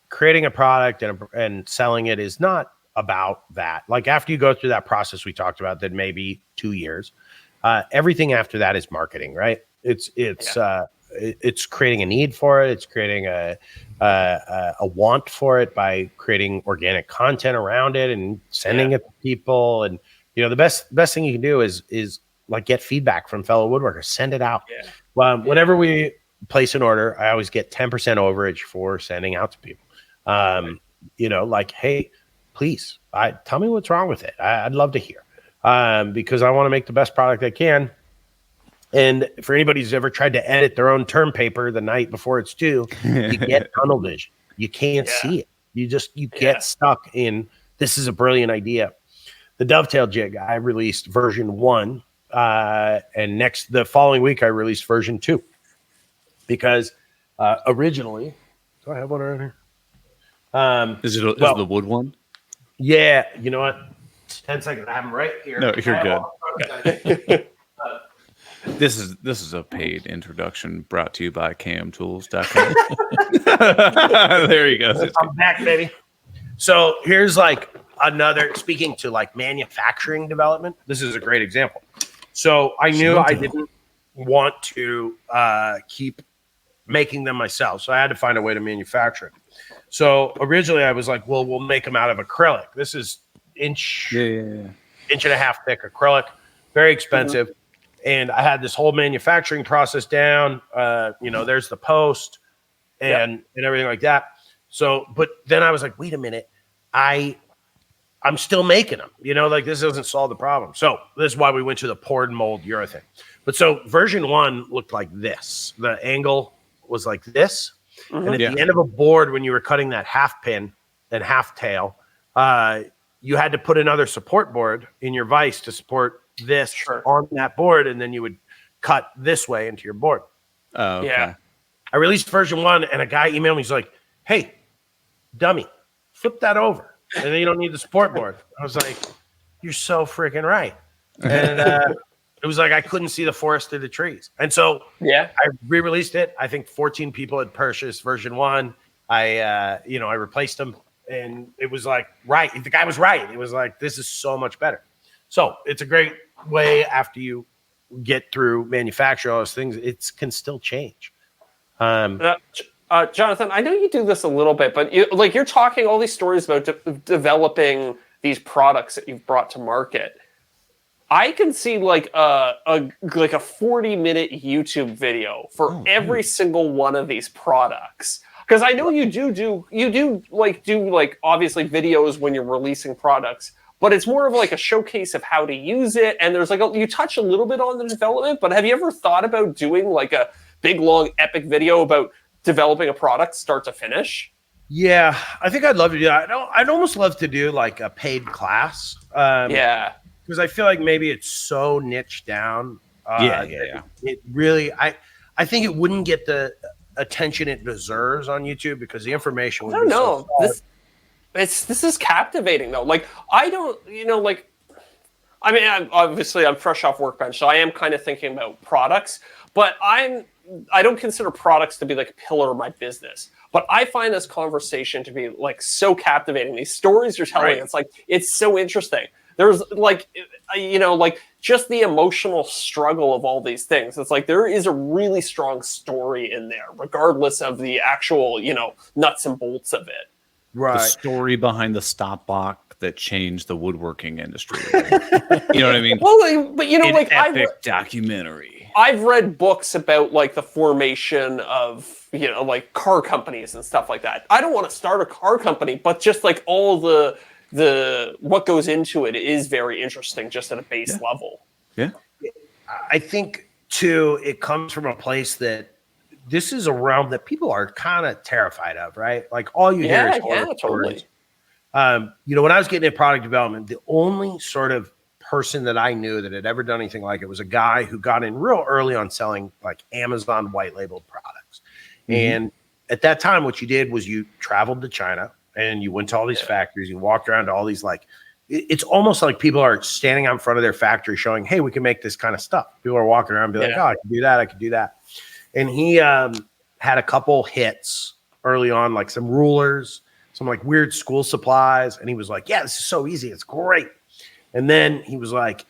creating a product and selling it is not about that. Like, after you go through that process we talked about, that maybe 2 years, everything after that is marketing, right? It's creating a need for it. It's creating a want for it by creating organic content around it and sending it to people. And the best thing you can do is like get feedback from fellow woodworkers. Send it out. Whenever we place an order, I always get 10% overage for sending out to people. Like, hey, please, tell me what's wrong with it. I'd love to hear, because I want to make the best product I can. And for anybody who's ever tried to edit their own term paper the night before it's due, you get tunnel vision. You can't see it. You get stuck in, this is a brilliant idea. The dovetail jig, I released version 1, and the following week I released version 2, because originally, do I have one around here? Is it the wood one? Yeah, you know what? 10 seconds. I have them right here. No, you're good. This is a paid introduction brought to you by camtools.com. There you go. I'm back, baby. So here's like another, speaking to like manufacturing development, this is a great example. So I knew I didn't want to keep making them myself. So I had to find a way to manufacture it. So originally I was like, well, we'll make them out of acrylic. This is inch and a half thick acrylic, very expensive. And I had this whole manufacturing process down. There's the post and everything like that. So, but then I was like, wait a minute, I'm still making them, this doesn't solve the problem. So this is why we went to the poured mold urethane. But so version 1 looked like this. The angle was like this. And at the end of a board, when you were cutting that half pin and half tail, you had to put another support board in your vise to support this on that board, and then you would cut this way into your board. Oh, okay. Yeah. I released version 1, and a guy emailed me. He's like, hey, dummy, flip that over, and then you don't need the support board. I was like, you're so freaking right. And it was like I couldn't see the forest through the trees. And so I re-released it. I think 14 people had purchased version 1. I replaced them, and it was like, right. The guy was right. It was like, this is so much better. So it's a great way, after you get through manufacture all those things, it can still change. Jonathan, I know you do this a little bit, but you're talking all these stories about developing these products that you've brought to market. I can see like a 40-minute YouTube video for every single one of these products. Because I know you do obviously videos when you're releasing products, but it's more of like a showcase of how to use it. And there's you touch a little bit on the development, but have you ever thought about doing like a big, long, epic video about developing a product start to finish? Yeah, I think I'd love to do that. I'd almost love to do like a paid class. Because I feel like maybe it's so niche down. It really, I think it wouldn't get the attention it deserves on YouTube, because the information would be so solid. This is captivating though. I'm fresh off Workbench, so I am kind of thinking about products, but I'm I don't consider products to be like a pillar of my business, but I find this conversation to be like so captivating. These stories you're telling, it's like, it's so interesting. There's like, like just the emotional struggle of all these things. It's like there is a really strong story in there, regardless of the actual, nuts and bolts of it. Right. The story behind the stop block that changed the woodworking industry. You know what I mean? Well, but like epic documentary. I've read books about like the formation of, like car companies and stuff like that. I don't want to start a car company, but just like all the what goes into it is very interesting just at a base level. Yeah. I think too, it comes from a place that this is a realm that people are kind of terrified of, right? Like all you hear is horror stories. Totally. When I was getting into product development, the only sort of person that I knew that had ever done anything like it was a guy who got in real early on selling like Amazon white labeled products. Mm-hmm. And at that time, what you did was you traveled to China and you went to all these factories, you walked around to all these, like, it's almost like people are standing out in front of their factory showing, hey, we can make this kind of stuff. People are walking around and be like, oh, I can do that. I can do that. And he had a couple hits early on, like some rulers, some like weird school supplies. And he was like, yeah, this is so easy. It's great. And then he was like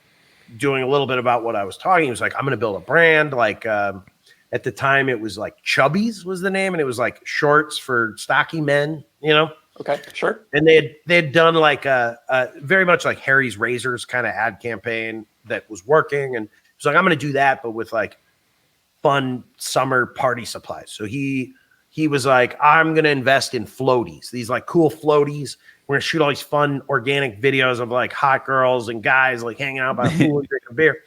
doing a little bit about what I was talking. He was like, I'm going to build a brand. Like at the time it was like Chubbies was the name. And it was like shorts for stocky men, Okay, sure. And they had done like a very much like Harry's Razors kind of ad campaign that was working. And he was like, I'm going to do that, but with like fun summer party supplies. So he was like, I'm going to invest in floaties, these like cool floaties. We're going to shoot all these fun organic videos of like hot girls and guys like hanging out by the pool and drinking beer.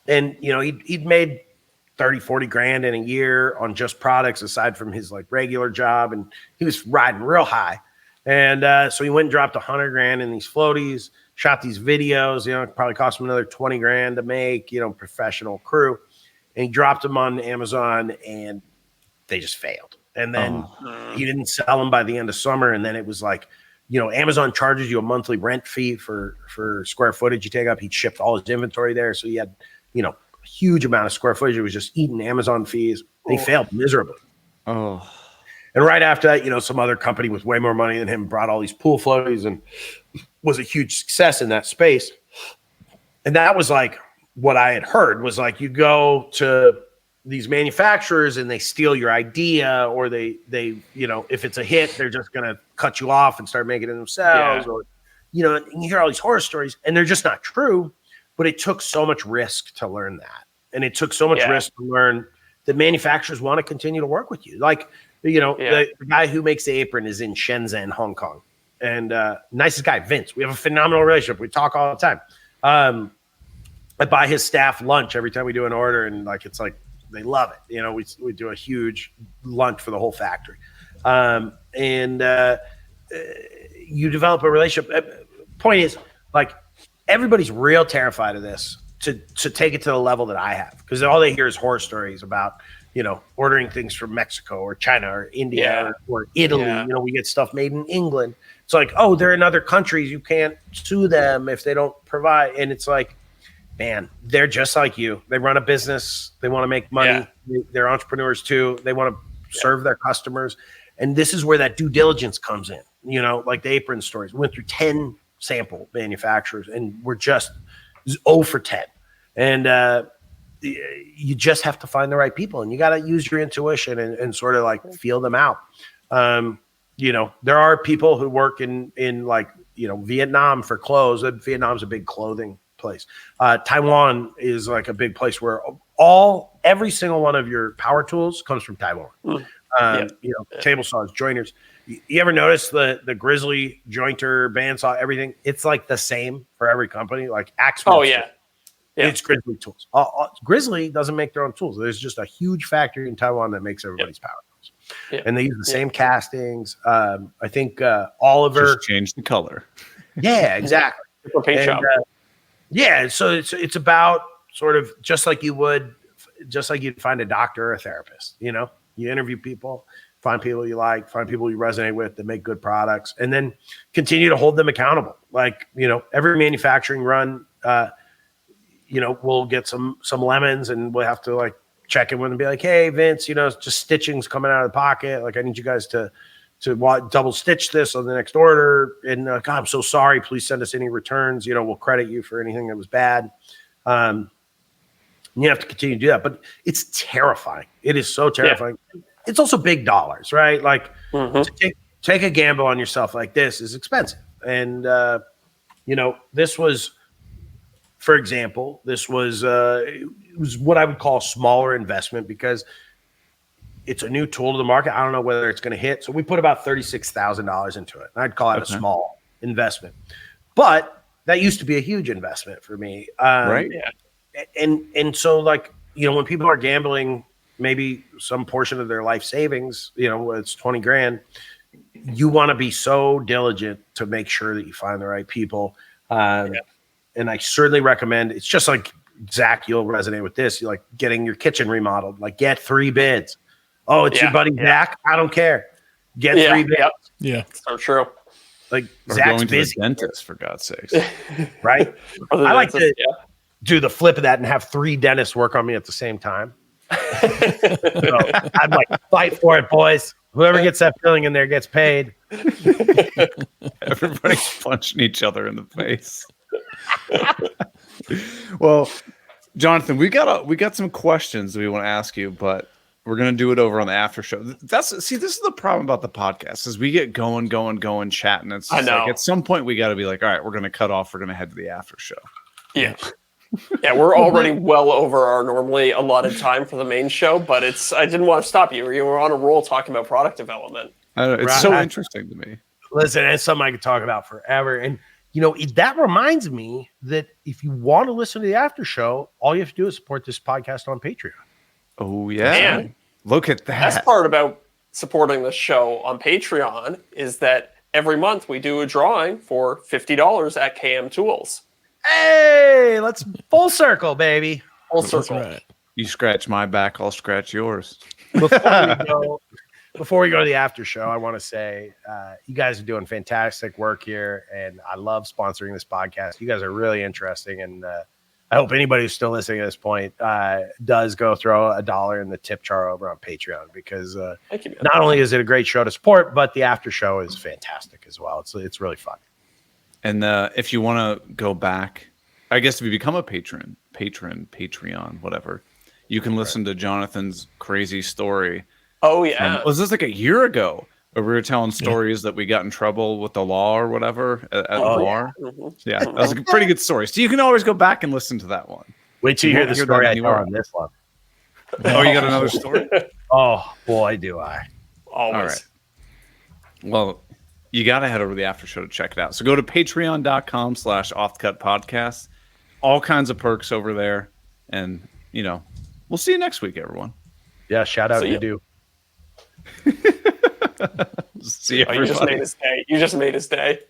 And, he'd made 30, 40 grand in a year on just products aside from his like regular job. And he was riding real high. And so he went and dropped 100 grand in these floaties, shot these videos, it probably cost him another 20 grand to make, professional crew. And he dropped them on Amazon and they just failed. And then he didn't sell them by the end of summer. And then it was like, Amazon charges you a monthly rent fee for square footage you take up. He shipped all his inventory there. So he had, a huge amount of square footage. It was just eating Amazon fees. They failed miserably. Oh. And right after that, some other company with way more money than him brought all these pool floaties and was a huge success in that space. And that was like what I had heard was like, you go to these manufacturers and they steal your idea, or they if it's a hit, they're just going to cut you off and start making it themselves. Or, and you hear all these horror stories and they're just not true, but it took so much risk to learn that. And it took so much risk to learn that manufacturers want to continue to work with you. Like, the guy who makes the apron is in Shenzhen, Hong Kong. And nicest guy, Vince. We have a phenomenal relationship. We talk all the time. I buy his staff lunch every time we do an order, and like it's like they love it. We do a huge lunch for the whole factory. You develop a relationship. Point is, like, everybody's real terrified of this to take it to the level that I have, because all they hear is horror stories about ordering things from Mexico or China or India or Italy. We get stuff made in England. It's like, oh, they're in other countries. You can't sue them if they don't provide. And it's like, man, they're just like you. They run a business. They want to make money. They're entrepreneurs too. They want to serve their customers. And this is where that due diligence comes in. Like the apron stories. We went through 10 sample manufacturers and we're just 0 for 10. And you just have to find the right people, and you got to use your intuition and sort of like feel them out. There are people who work in like, Vietnam for clothes. Vietnam's a big clothing place. Taiwan is like a big place where every single one of your power tools comes from Taiwan. Table saws, jointers. You ever notice the Grizzly jointer, bandsaw, everything? It's like the same for every company. Like Axeman. Oh yeah. It's Grizzly tools. Grizzly doesn't make their own tools. There's just a huge factory in Taiwan that makes everybody's power tools. And they use the same castings. I think Oliver just changed the color. Yeah, exactly. Paint job. So it's about sort of just like you'd find a doctor or a therapist. You interview people, find people you like, find people you resonate with that make good products, and then continue to hold them accountable. Like, every manufacturing run, we'll get some lemons and we'll have to like check in with them and be like, hey, Vince, just stitching's coming out of the pocket. Like, I need you guys to double stitch this on the next order. And God, I'm so sorry. Please send us any returns. We'll credit you for anything that was bad. You have to continue to do that, but it's terrifying. It is so terrifying. Yeah. It's also big dollars, right? Like to take a gamble on yourself like this is expensive. And, this was, for example, it was what I would call a smaller investment because it's a new tool to the market. I don't know whether it's going to hit. So we put about $36,000 into it. And I'd call it a small investment, but that used to be a huge investment for me. Right. Yeah. And so like, when people are gambling, maybe some portion of their life savings, it's 20 grand. You want to be so diligent to make sure that you find the right people. And I certainly recommend, it's just like Zach, you'll resonate with this. You're like getting your kitchen remodeled, like get 3 bids. Oh, it's your buddy Zach. I don't care. Get 3 bids. Yeah. So true. Like or Zach's going to busy. the dentist, for God's sakes. Right. I like to do the flip of that and have 3 dentists work on me at the same time. So I'd like fight for it, boys. Whoever gets that filling in there gets paid. Everybody's punching each other in the face. Well, Jonathan, we got some questions that we want to ask you, but we're gonna do it over on the after show. This is the problem about the podcast is we get going, chatting. It's just like at some point we got to be like, all right, we're gonna cut off. We're gonna head to the after show. Yeah. Yeah, we're already well over our normally allotted time for the main show, but I didn't want to stop you. You were on a roll talking about product development. I know, it's so interesting to me. Listen, it's something I could talk about forever. And, that reminds me that if you want to listen to the after show, all you have to do is support this podcast on Patreon. Oh, yeah. Man, look at that. Best part about supporting the show on Patreon is that every month we do a drawing for $50 at KM Tools. Hey, let's full circle, baby. Full circle. Right. You scratch my back, I'll scratch yours. Before we go to the after show, I want to say you guys are doing fantastic work here, and I love sponsoring this podcast. You guys are really interesting, and I hope anybody who's still listening at this point does go throw $1 in the tip jar over on Patreon because not only is it a great show to support, but the after show is fantastic as well. It's really fun. And if you want to go back, I guess if you become a Patreon, whatever, you can listen to Jonathan's crazy story. Oh, yeah. Was this like a year ago where we were telling stories that we got in trouble with the law or whatever at the bar? Yeah. Yeah, that was a pretty good story. So you can always go back and listen to that one. Wait till you hear the story I tell on this one. Oh, you got another story? Oh, boy, do I. Always. All right. Well, you got to head over to the after show to check it out. So go to patreon.com/offthecutpodcast. All kinds of perks over there. And, we'll see you next week, everyone. Yeah, shout out to you. See everybody. You just made his day.